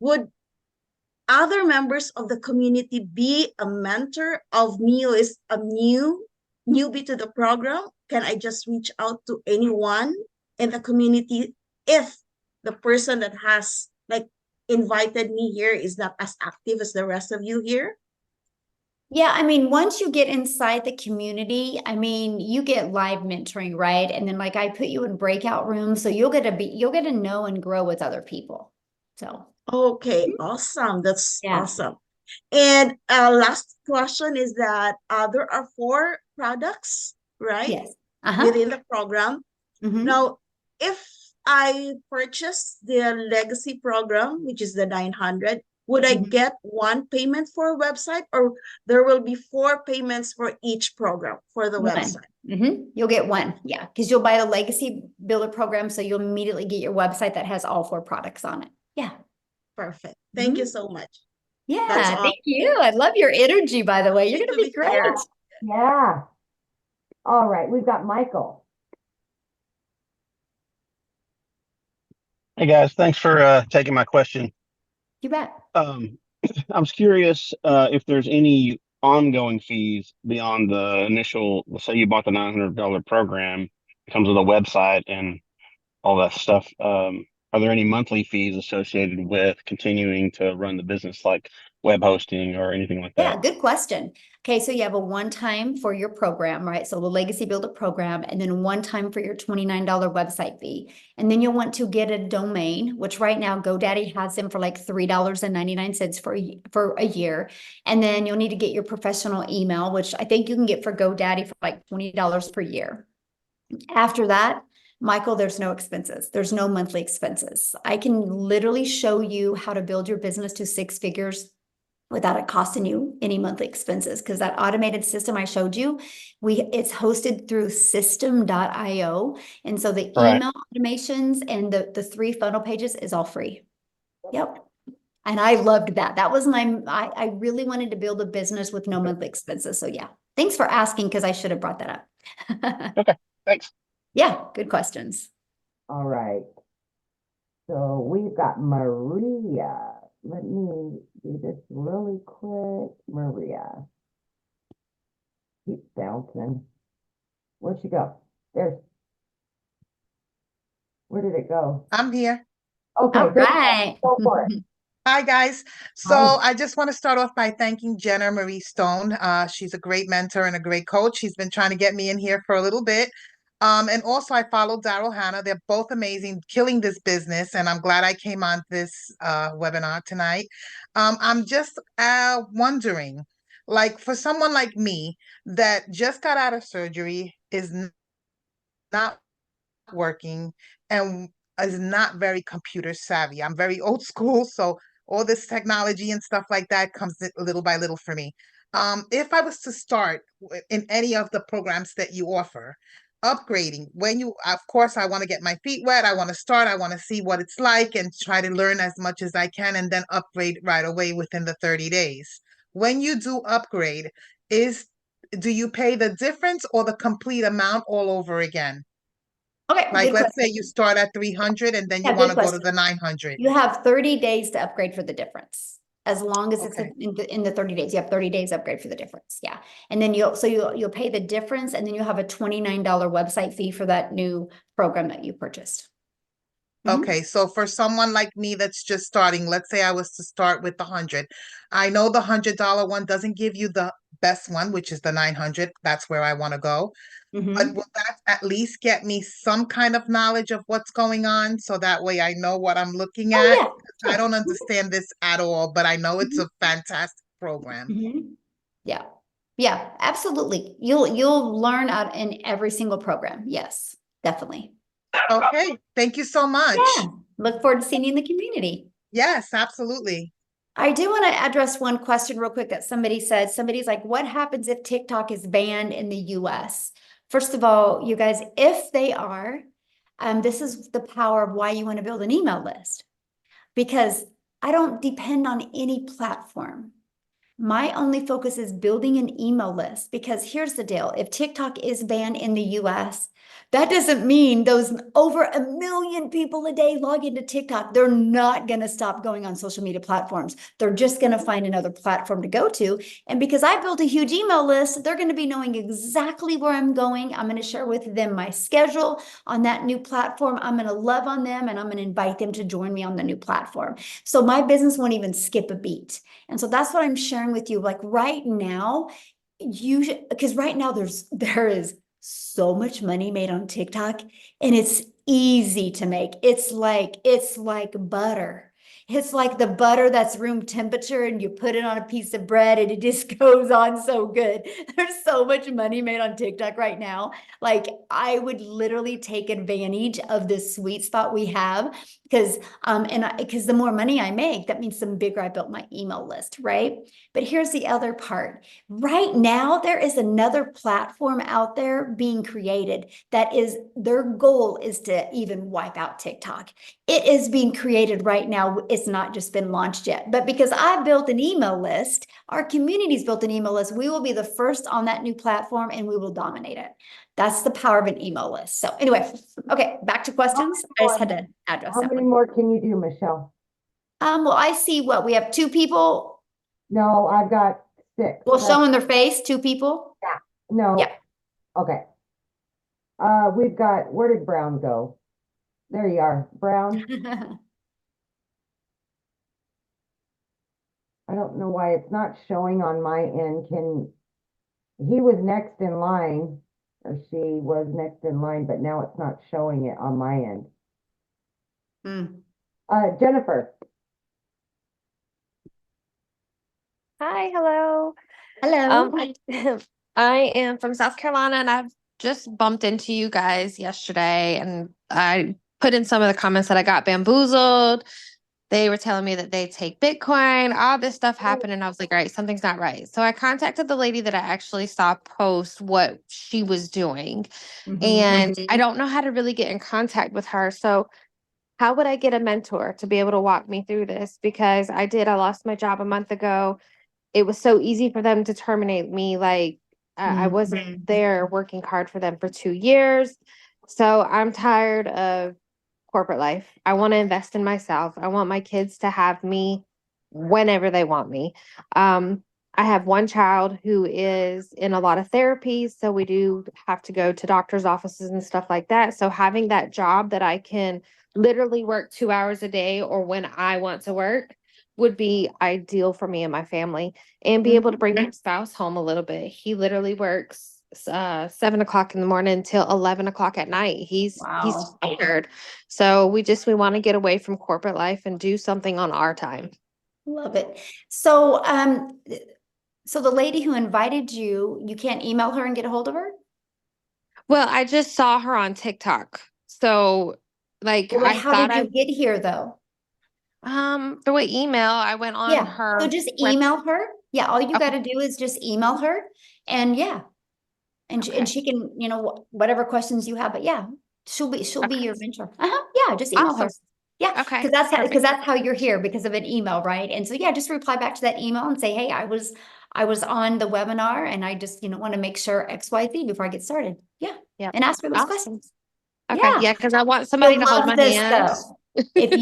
would other members of the community be a mentor of me who is a newbie to the program? Can I just reach out to anyone in the community if the person that has like invited me here is not as active as the rest of you here? Yeah, I mean, once you get inside the community, I mean, you get live mentoring, right? And then like I put you in breakout rooms, so you'll get to know and grow with other people. So Okay, awesome. That's yeah. awesome. And last question is that there are 4 products, right? Yes. Uh-huh. Within the program. Mhm. Now, if I purchase the legacy program, which is the 900, would I Mhm. get one payment for a website, or there will be 4 payments for each program for the One. website? You'll get one. Yeah, because you'll buy the legacy builder program, so you'll immediately get your website that has all 4 products on it. Yeah. Perfect. Thank you so much. Yeah, That's all. thank you. I love your energy, by the way. You're Need gonna to be be fair. great. Yeah. All right, we've got Michael. Hey guys, thanks for taking my question. You bet. I was curious if there's any ongoing fees beyond the initial, let's say you bought the $900 program, it comes with a website and all that stuff. Are there any monthly fees associated with continuing to run the business, like web hosting or anything like Yeah, that? good question. Okay, so you have a one-time for your program, right? So the Legacy Builder program, and then one time for your $29 website fee. And then you'll want to get a domain, which right now GoDaddy has them for like $3.99 for a year. And then you'll need to get your professional email, which I think you can get for GoDaddy for like $20 per year. After that, Michael, there's no expenses. There's no monthly expenses. I can literally show you how to build your business to 6 figures without it costing you any monthly expenses, because that automated system I showed you, it's hosted through system.io. And so the Right. email automations and the 3 funnel pages is all free. Yep. And I loved that. That was I really wanted to build a business with no monthly expenses. So yeah, thanks for asking, because I should have brought that up. Okay, thanks. Yeah, good questions. All right. So we've got Maria. Let me do this really quick. Maria. Keep bouncing. Where'd she go? Where did it go? I'm here. Okay, All right. go for it. Hi, guys. So Hi. I just want to start off by thanking Jenna Marie Stone. She's a great mentor and a great coach. She's been trying to get me in here for a little bit. And also I follow Daryl Hannah. They're both amazing, killing this business. And I'm glad I came on this webinar tonight. I'm just wondering, like for someone like me that just got out of surgery, is not working, and is not very computer savvy. I'm very old school, so all this technology and stuff like that comes little by little for me. If I was to start in any of the programs that you offer, upgrading, of course, I want to get my feet wet. I want to start. I want to see what it's like and try to learn as much as I can, and then upgrade right away within the 30 days. When you do upgrade, do you pay the difference or the complete amount all over again? Okay, Like, good let's say question. you start at 300 and then you Yeah, want good to go to question. the 900. You have 30 days to upgrade for the difference. As long as it's Okay. in the 30 days, you have 30 days upgrade for the difference. Yeah. And then you'll pay the difference, and then you'll have a $29 website fee for that new program that you purchased. Okay, so for someone like me that's just starting, let's say I was to start with the 100. I know the $100 one doesn't give you the best one, which is the 900. That's where I want to go. But will that at least get me some kind of knowledge of what's going on so that way I know what I'm looking Oh, at? yeah, 'Cause I don't understand this at all, but I know it's a fantastic program. Yeah. Yeah, absolutely. You'll learn out in every single program. Yes, definitely. Okay, thank you so much. Yeah. Look forward to seeing you in the community. Yes, absolutely. I do want to address one question real quick that somebody said. Somebody's like, what happens if TikTok is banned in the US? First of all, you guys, if they are, this is the power of why you want to build an email list. Because I don't depend on any platform. My only focus is building an email list, because here's the deal. If TikTok is banned in the US, that doesn't mean those over 1 million people a day log into TikTok. They're not going to stop going on social media platforms. They're just going to find another platform to go to. And because I built a huge email list, they're going to be knowing exactly where I'm going. I'm going to share with them my schedule on that new platform. I'm going to love on them, and I'm going to invite them to join me on the new platform. So my business won't even skip a beat. And so that's what I'm sharing with you. Like right now, because right now there is so much money made on TikTok, and it's easy to make. It's like butter. It's like the butter that's room temperature, and you put it on a piece of bread and it just goes on so good. There's so much money made on TikTok right now. Like I would literally take advantage of this sweet spot we have, because because the more money I make, that means the bigger I built my email list, right? But here's the other part. Right now, there is another platform out there being created that is, their goal is to even wipe out TikTok. It is being created right now. It's not just been launched yet, but because I built an email list, our community's built an email list, we will be the first on that new platform and we will dominate it. That's the power of an email list. So anyway, okay, back to questions. I just had to address How that many one. more can you do, Michelle? Well, I see what we have 2 people. No, I've got 6. Well, showing their face, 2 people. Yeah. No. Yeah. Okay. We've got, where did Brown go? There you are, Brown. I don't know why it's not showing on my end. He was next in line, or she was next in line, but now it's not showing it on my end. Jennifer. Hi, hello. Hello. I am from South Carolina, and I've just bumped into you guys yesterday, and I put in some of the comments that I got bamboozled. They were telling me that they take Bitcoin, all this stuff happened, and I was like, all right, something's not right. So I contacted the lady that I actually saw post what she was doing, and I don't know how to really get in contact with her. So how would I get a mentor to be able to walk me through this? Because I lost my job a month ago. It was so easy for them to terminate me. Like I wasn't there working hard for them for 2 years. So I'm tired of corporate life. I want to invest in myself. I want my kids to have me whenever they want me. I have one child who is in a lot of therapies, so we do have to go to doctor's offices and stuff like that. So having that job that I can literally work 2 hours a day or when I want to work would be ideal for me and my family, and be able to bring my spouse home a little bit. He literally works 7 o'clock in the morning till 11 o'clock at night. He's tired. So we want to get away from corporate life and do something on our time. Love it. So, so the lady who invited you, you can't email her and get a hold of her? Well, I just saw her on TikTok. So like Well, I how thought did you get here though? through an email, I went on Yeah. her So just email her. Yeah. All you Okay. got to do is just email her, and yeah. And Okay. she can, whatever questions you have, but yeah, she'll be your mentor. Yeah. Just email her. Awesome. Yeah. Okay. Because that's how you're here, because of an email, right? And so, yeah, just reply back to that email and say, hey, I was on the webinar, and I just, want to make sure XYZ before I get started. Yeah. Yeah. And ask her those Awesome. questions. Okay. Yeah. Yeah, because I want somebody You'll to hold love my this hand. though. If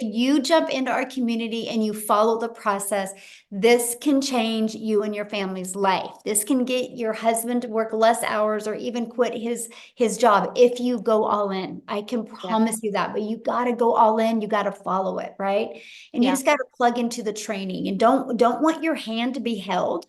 you jump into our community and you follow the process, this can change you and your family's life. This can get your husband to work less hours or even quit his job if you go all in. I can promise you that, but you got to go all in. You got to follow it, right? And you just got to plug into the training and don't want your hand to be held.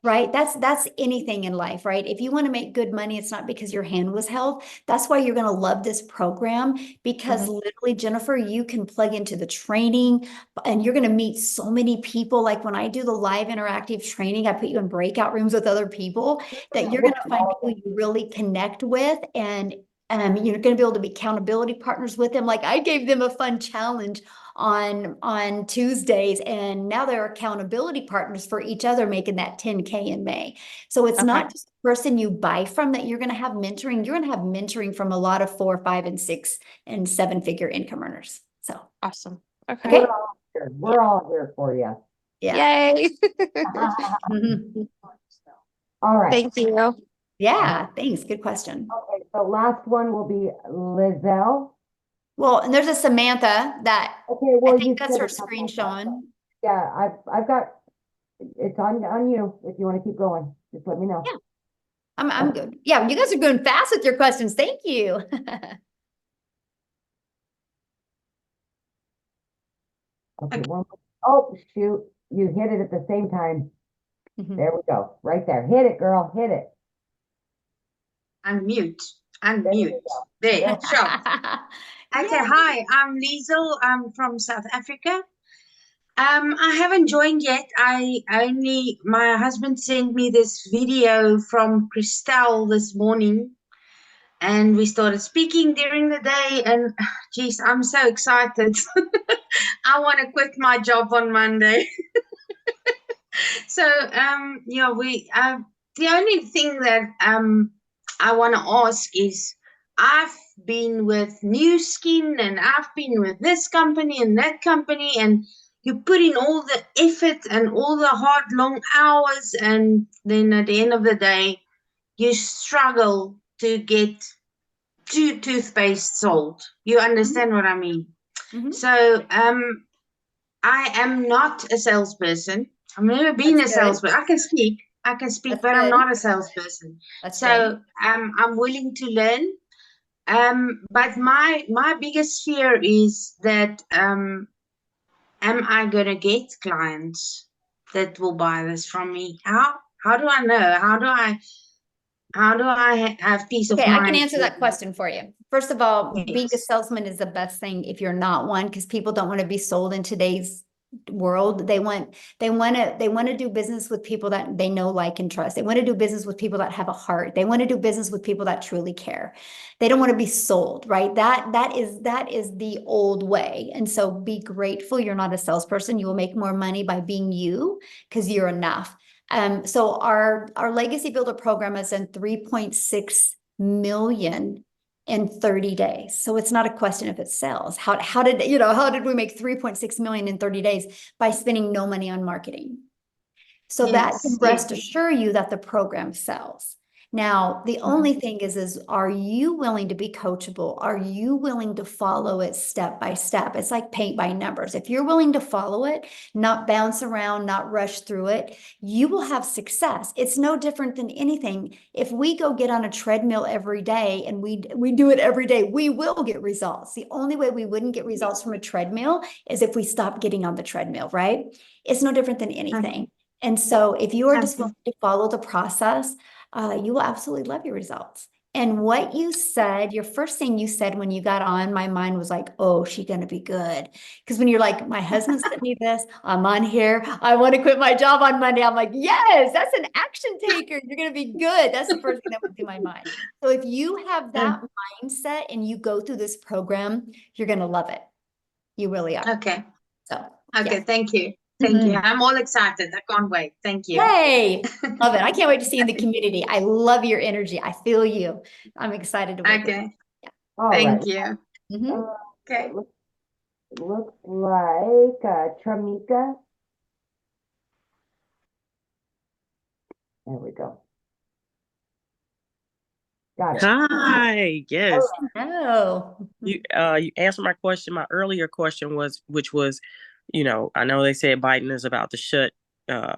Right? That's anything in life, right? If you want to make good money, it's not because your hand was held. That's why you're going to love this program because literally, Jennifer, you can plug into the training and you're going to meet so many people. Like when I do the live interactive training, I put you in breakout rooms with other people that you're going to find people you really connect with and you're going to be able to be accountability partners with them. Like I gave them a fun challenge on Tuesdays, and now they're accountability partners for each other, making that 10K in May. So it's not just the person you buy from that you're going to have mentoring. You're going to have mentoring from a lot of 4, 5, and 6 and 7-figure income earners. So awesome. Okay. We're all here for you. Yeah. Yay. All right. Thank you. Yeah, thanks. Good question. Okay, so last one will be Lizelle. Well, and there's a Samantha that Okay, well, I think you that's said her a couple screen of times. showing. Yeah, I've got it's on you if you want to keep going. Just let me know. Yeah. I'm good. Yeah, you guys are going fast with your questions. Thank you. Okay, oh, shoot. You hit it at the same time. There we go. Right there. Hit it, girl. Hit it. Unmute. There, sure. Okay, hi, I'm Liesel. I'm from South Africa. I haven't joined yet. My husband sent me this video from Christelle this morning, and we started speaking during the day, and geez, I'm so excited. I want to quit my job on Monday. So, the only thing that I want to ask is, I've been with New Skin and I've been with this company and that company, and you put in all the effort and all the hard, long hours, and then at the end of the day, you struggle to get 2 toothpaste sold. You understand what I mean? So, I am not a salesperson. I've never been a salesperson. I can speak, but I'm not a salesperson. So I'm willing to learn. But my biggest fear is that am I gonna get clients that will buy this from me? How do I know? How do I have peace of Okay, mind? I can answer that question for you. First of all, being a salesman is the best thing if you're not one, because people don't want to be sold in today's world. They want to do business with people that they know, like, and trust. They want to do business with people that have a heart. They want to do business with people that truly care. They don't want to be sold, right? That is the old way. And so be grateful you're not a salesperson. You will make more money by being you because you're enough. So our Legacy Builder program is in 3.6 million in 30 days. So it's not a question if it sells. How did we make 3.6 million in 30 days by spending no money on marketing? So that can rest assure you that the program sells. Now, the only thing is are you willing to be coachable? Are you willing to follow it step by step? It's like paint by numbers. If you're willing to follow it, not bounce around, not rush through it, you will have success. It's no different than anything. If we go get on a treadmill every day and we do it every day, we will get results. The only way we wouldn't get results from a treadmill is if we stop getting on the treadmill, right? It's no different than anything. And so if you are just willing to follow the process, you will absolutely love your results. And what you said, your first thing you said when you got on, my mind was like, oh, she's going to be good. Because when you're like, my husband sent me this, I'm on here, I want to quit my job on Monday. I'm like, yes, that's an action taker. You're going to be good. That's the first thing that went through my mind. So if you have that mindset and you go through this program, you're going to love it. You really are. Okay. So, okay. Thank you. Thank you. I'm all excited. I can't wait. Thank you. Yay! Love it. I can't wait to see you in the community. I love your energy. I feel you. I'm excited to work with you. Yeah. Thank you. Okay. Looks like Tramika. There we go. Got it. Hi, yes. Hello. You answered my question. My earlier question was, which was, I know they said Biden is about to shut uh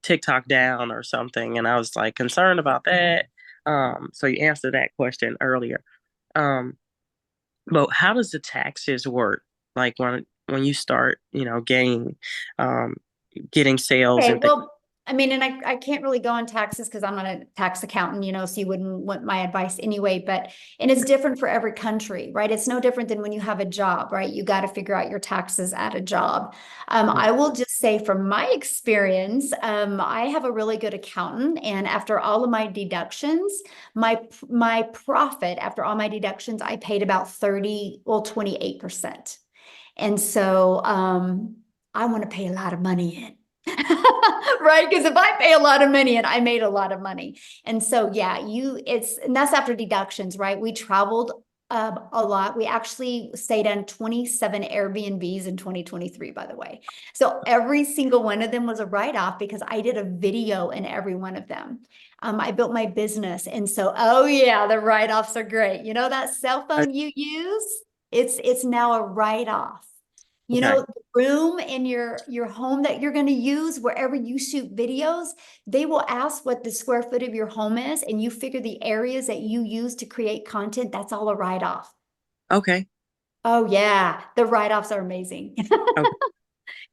TikTok down or something, and I was like concerned about that. So you answered that question earlier. But how does the taxes work? Like when you start, getting sales Okay, and things. well, I mean, and I can't really go on taxes because I'm not a tax accountant, so you wouldn't want my advice anyway, and it's different for every country, right? It's no different than when you have a job, right? You got to figure out your taxes at a job. I will just say from my experience, I have a really good accountant, and after all of my deductions, my profit after all my deductions, I paid about 28%. And so I want to pay a lot of money in. Right? Because if I pay a lot of money and I made a lot of money. And so, yeah, and that's after deductions, right? We traveled a lot. We actually stayed on 27 Airbnbs in 2023, by the way. So every single one of them was a write-off because I did a video in every one of them. I built my business. And so, oh yeah, the write-offs are great. That cell phone you use, it's now a write-off. The room in your home that you're going to use wherever you shoot videos, they will ask what the square foot of your home is, and you figure the areas that you use to create content, that's all a write-off. Okay. Oh yeah, the write-offs are amazing. Okay.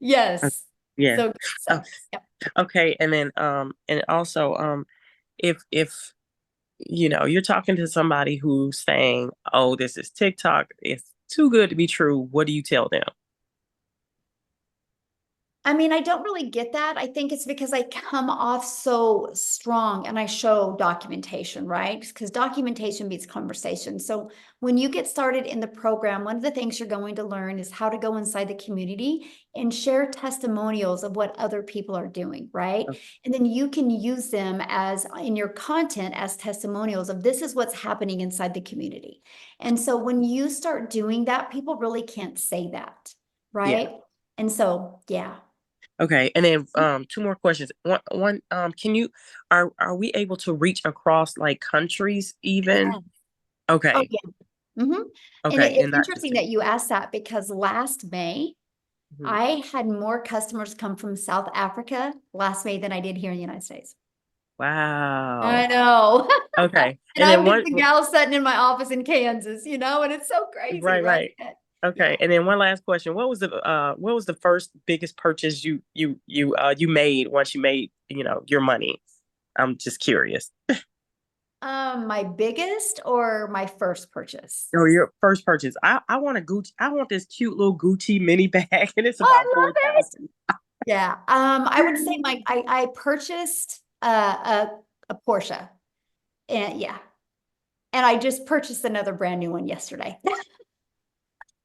Yes. Yeah. So yep. Okay. And then and also if you're talking to somebody who's saying, "Oh, this is TikTok, it's too good to be true," what do you tell them? I mean, I don't really get that. I think it's because I come off so strong and I show documentation, right? Because documentation beats conversation. So when you get started in the program, one of the things you're going to learn is how to go inside the community and share testimonials of what other people are doing, right? And then you can use them as in your content as testimonials of this is what's happening inside the community. And so when you start doing that, people really can't say that, right? Yeah. And so, yeah. Okay, and then two more questions. One, are we able to reach across like countries even? Yeah. Okay. Oh yeah. Mm-hmm. And Okay, it's interesting that you asked that because last May, I had more customers come from South Africa last May than I did here in the United States. I Wow. know. Okay, And and I'm then just a gal sitting in my office in Kansas, and it's so crazy, right. right? Okay, and then one last question: what was the first biggest purchase you made once you made your money? I'm just curious. My biggest or my first purchase? Or your first purchase. I want a Gucci. I want this cute little Gucci mini bag, and it's Oh, about I love it. 4,000. Yeah. I would say I purchased a Porsche. And yeah. And I just purchased another brand new one yesterday.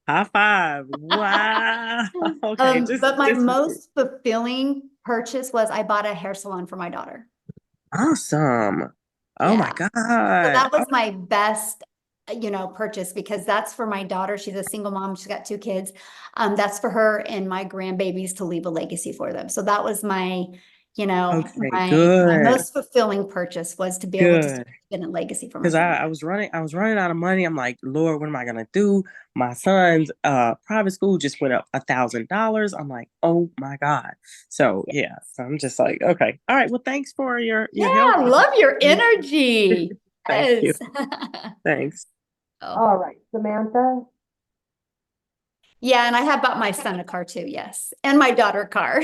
High five. Wow. Okay. But my most fulfilling purchase was I bought a hair salon for my daughter. Awesome. Oh my So God. that was my best, purchase because that's for my daughter. She's a single mom. She's got 2 kids. That's for her and my grandbabies to leave a legacy for them. So that was my, Okay, my good. most fulfilling purchase was to be able to spend a legacy for my Because son. I was running out of money. I'm like, Lord, what am I gonna do? My son's private school just went up $1,000. I'm like, oh my God. So yeah. So I'm just like, okay. All right. Well, thanks for your help. I love your energy. Thank you. Yes. Thanks. All right, Samantha. Yeah, and I have bought my son a car too, yes. And my daughter a car.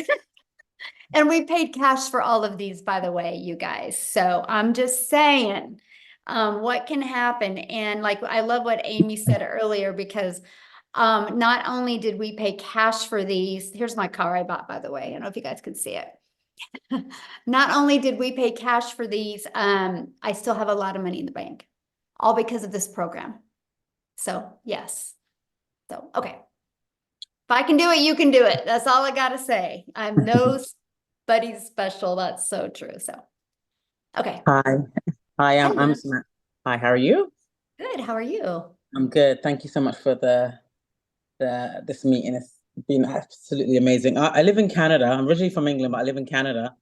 And we paid cash for all of these, by the way, you guys. So I'm just saying, what can happen. And like, I love what Amy said earlier, because not only did we pay cash for these, here's my car I bought, by the way. I don't know if you guys can see it. Not only did we pay cash for these, I still have a lot of money in the bank, all because of this program. So yes. So, okay. If I can do it, you can do it. That's all I got to say. I'm nobody's special. That's so true. So, okay. Hi, I'm Samantha. Hi, how are you? Good. How are you? I'm good. Thank you so much for this meeting. It's been absolutely amazing. I live in Canada. I'm originally from England, but I live in Canada.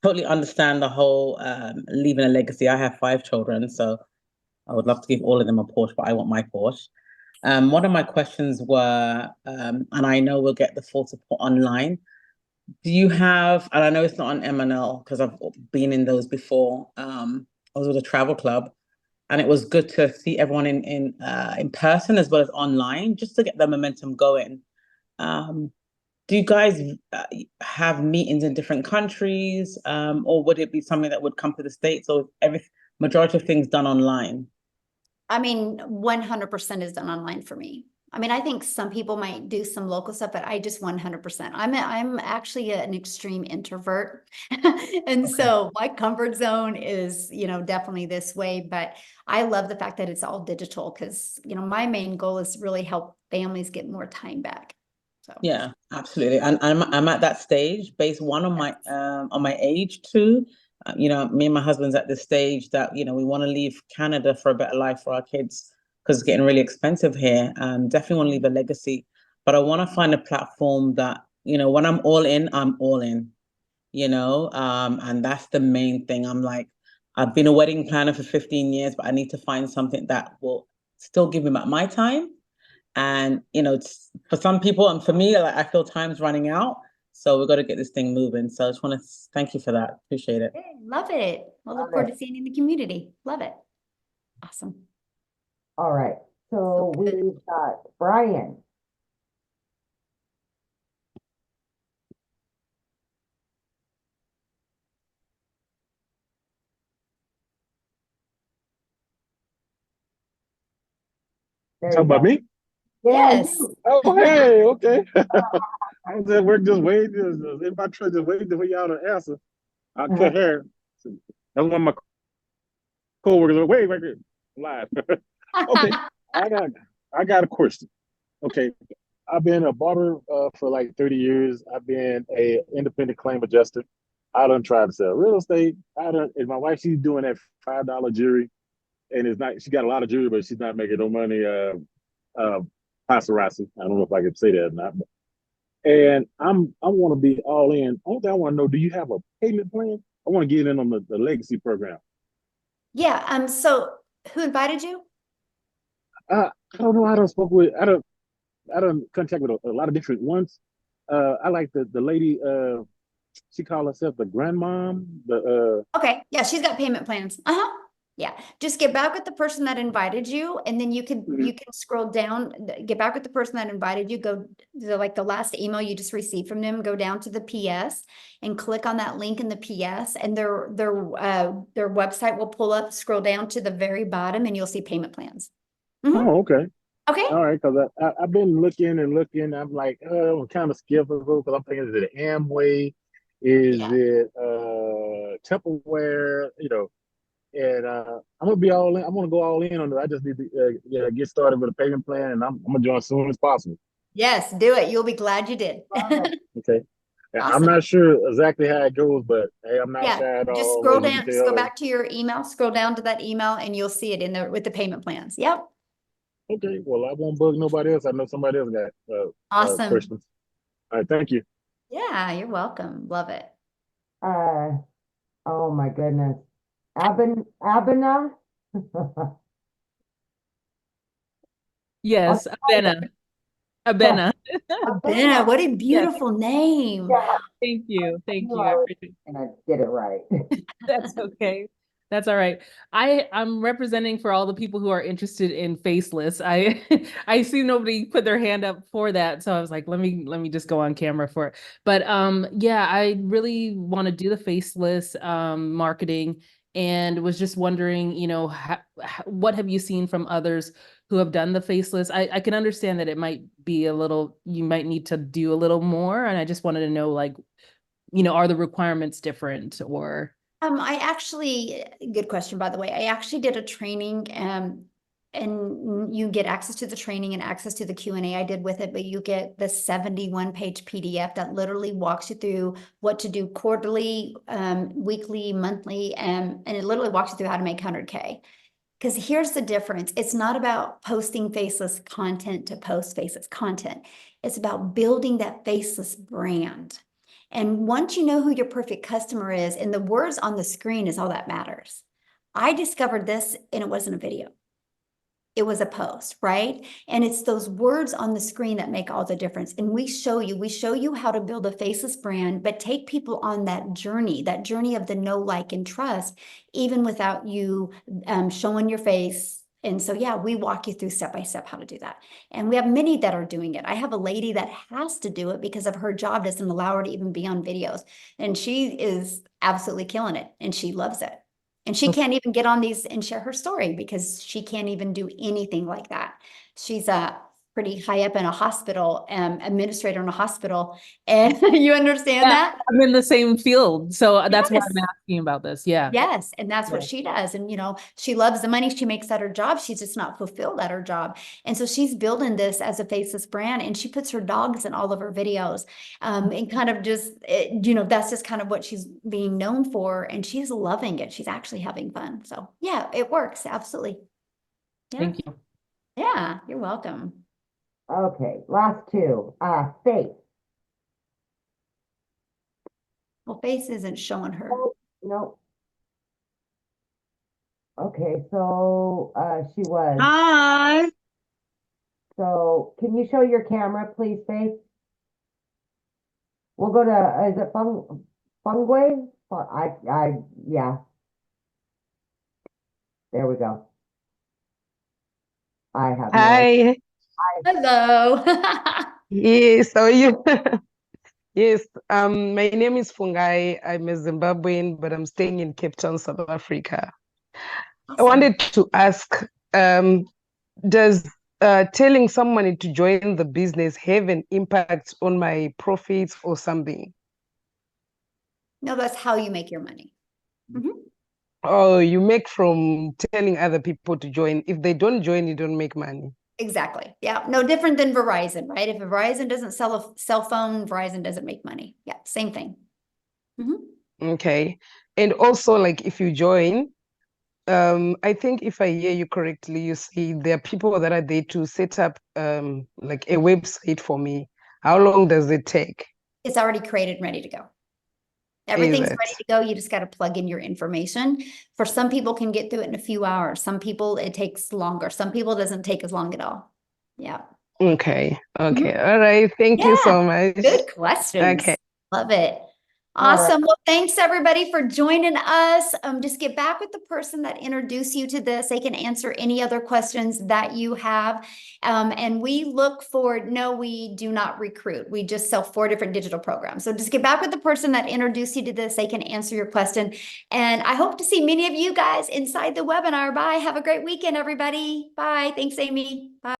totally understand the whole leaving a legacy. I have 5 children, so I would love to give all of them a Porsche, but I want my Porsche. One of my questions were, and I know we'll get the full support online. Do you have, and I know it's not on M&L because I've been in those before. I was with a travel club, and it was good to see everyone in person as well as online, just to get the momentum going. Do you guys have meetings in different countries, or would it be something that would come to the States, or majority of things done online? I mean, 100% is done online for me. I mean, I think some people might do some local stuff, but I just 100%. I'm actually an extreme introvert. And so my comfort zone is, definitely this way, but I love the fact that it's all digital because, my main goal is really help families get more time back. So yeah, absolutely. And I'm at that stage based on my age too. Me and my husband's at this stage that, we want to leave Canada for a better life for our kids because it's getting really expensive here. Definitely want to leave a legacy, but I want to find a platform that, when I'm all in, I'm all in, and that's the main thing. I'm like, I've been a wedding planner for 15 years, but I need to find something that will still give me my time. And, it's for some people and for me, like, I feel time's running out. So we've got to get this thing moving. So I just want to thank you for that. Appreciate it. hey, love it. We'll look forward to seeing you in the community. Love it. Awesome. All right. So we've got Brian. Talk about me? Yes. Oh, hey, okay. I was at work just waiting, in my truck just waiting for y'all to answer. I cut hair. That's one of my coworkers. Wait, right there, live. Okay, I got a question. Okay, I've been a barber for like 30 years. I've been a independent claim adjuster. I done tried to sell real estate. And my wife, she's doing that $5 jewelry, and it's not. She got a lot of jewelry, but she's not making no money. Paparazzi. I don't know if I can say that or not. And I want to be all in. Only thing I want to know, do you have a payment plan? I want to get in on the legacy program. Yeah. So who invited you? I don't know. I don't contact with a lot of different ones. I like the lady. She called herself the grandmom. Okay. Yeah, she's got payment plans. Uh-huh. Yeah. Just get back with the person that invited you, and then you can scroll down, get back with the person that invited you, go to like the last email you just received from them, go down to the PS and click on that link in the PS, and their website will pull up, scroll down to the very bottom, and you'll see payment plans. Oh, okay. Okay. All right, because I've been looking and looking. I'm like, I'm kind of skeptical because I'm thinking, is it Amway? Is it Tupperware? And I'm gonna be all in. I'm gonna go all in on it. I just need to get started with a payment plan, and I'm gonna join as soon as possible. Yes, do it. You'll be glad you did. Okay. Awesome. I'm not sure exactly how it goes, but hey, I'm not shy at all. Just scroll down. Just go back to your email. Scroll down to that email, and you'll see it in there with the payment plans. Yep. Okay. Well, I won't bug nobody else. I know somebody else got Awesome. questions. All right. Thank you. Yeah, you're welcome. Love it. Oh my goodness. Abena? Yes, Abena. Abena. Abena, what a beautiful name. Yeah. Thank you. Thank you. I appreciate it. And I did it right. That's okay. That's all right. I'm representing for all the people who are interested in faceless. I see nobody put their hand up for that, so I was like, let me just go on camera for it. But yeah, I really want to do the faceless marketing, and was just wondering, what have you seen from others who have done the faceless? I can understand that it might be you might need to do a little more, and I just wanted to know, like, are the requirements different or? Good question, by the way. I actually did a training, and you get access to the training and access to the Q&A I did with it, but you get the 71-page PDF that literally walks you through what to do quarterly, weekly, monthly, and it literally walks you through how to make 100K. Because here's the difference. It's not about posting faceless content to post faceless content. It's about building that faceless brand. And once you know who your perfect customer is, and the words on the screen is all that matters. I discovered this and it wasn't a video. It was a post, right? And it's those words on the screen that make all the difference. And we show you how to build a faceless brand, but take people on that journey of the know, like, and trust, even without you showing your face. And so, yeah, we walk you through step by step how to do that. And we have many that are doing it. I have a lady that has to do it because of her job doesn't allow her to even be on videos. And she is absolutely killing it and she loves it. And she can't even get on these and share her story because she can't even do anything like that. She's pretty high up in a hospital, administrator in a hospital. And you understand that? I'm in the same field. So that's why I'm Yes. asking about this. Yeah. Yes. And that's what Yeah. she does. And, she loves the money she makes at her job. She's just not fulfilled at her job. And so she's building this as a faceless brand, and she puts her dogs in all of her videos. And kind of just, that's just kind of what she's being known for. And she's loving it. She's actually having fun. So yeah, it works. Absolutely. Yeah. Thank you. Yeah. You're welcome. Okay, last two. Faith. Well, Face isn't showing her. No. Okay, so she was. Hi. So can you show your camera, please, Faith? We'll go to, is it Fungway? Yeah. There we go. I have no idea. Hi. Hello. Yes, how are you? Yes, my name is Fungai. I'm a Zimbabwean, but I'm staying in Cape Town, South Africa. I wanted to ask, does telling someone to join the business have an impact on my profits or something? No, that's how you make your money. Oh, you make from telling other people to join. If they don't join, you don't make money. Exactly. Yeah. No different than Verizon, right? If Verizon doesn't sell a cell phone, Verizon doesn't make money. Yeah. Same thing. Okay. And also, like, if you join, I think if I hear you correctly, you say there are people that are there to set up like a website for me. How long does it take? It's already created and ready to go. Everything's ready to go. You just got to plug in your information. For some people can get through it in a few hours. Some people it takes longer. Some people it doesn't take as long at all. Yeah. Okay. Okay. All right. Thank you so much. Good questions. Okay. Love it. All right. Awesome. Well, thanks everybody for joining us. Just get back with the person that introduced you to this. They can answer any other questions that you have. And we look for, no, we do not recruit. We just sell 4 different digital programs. So just get back with the person that introduced you to this. They can answer your question. And I hope to see many of you guys inside the webinar. Bye. Have a great weekend, everybody. Bye. Thanks, Amy. Bye.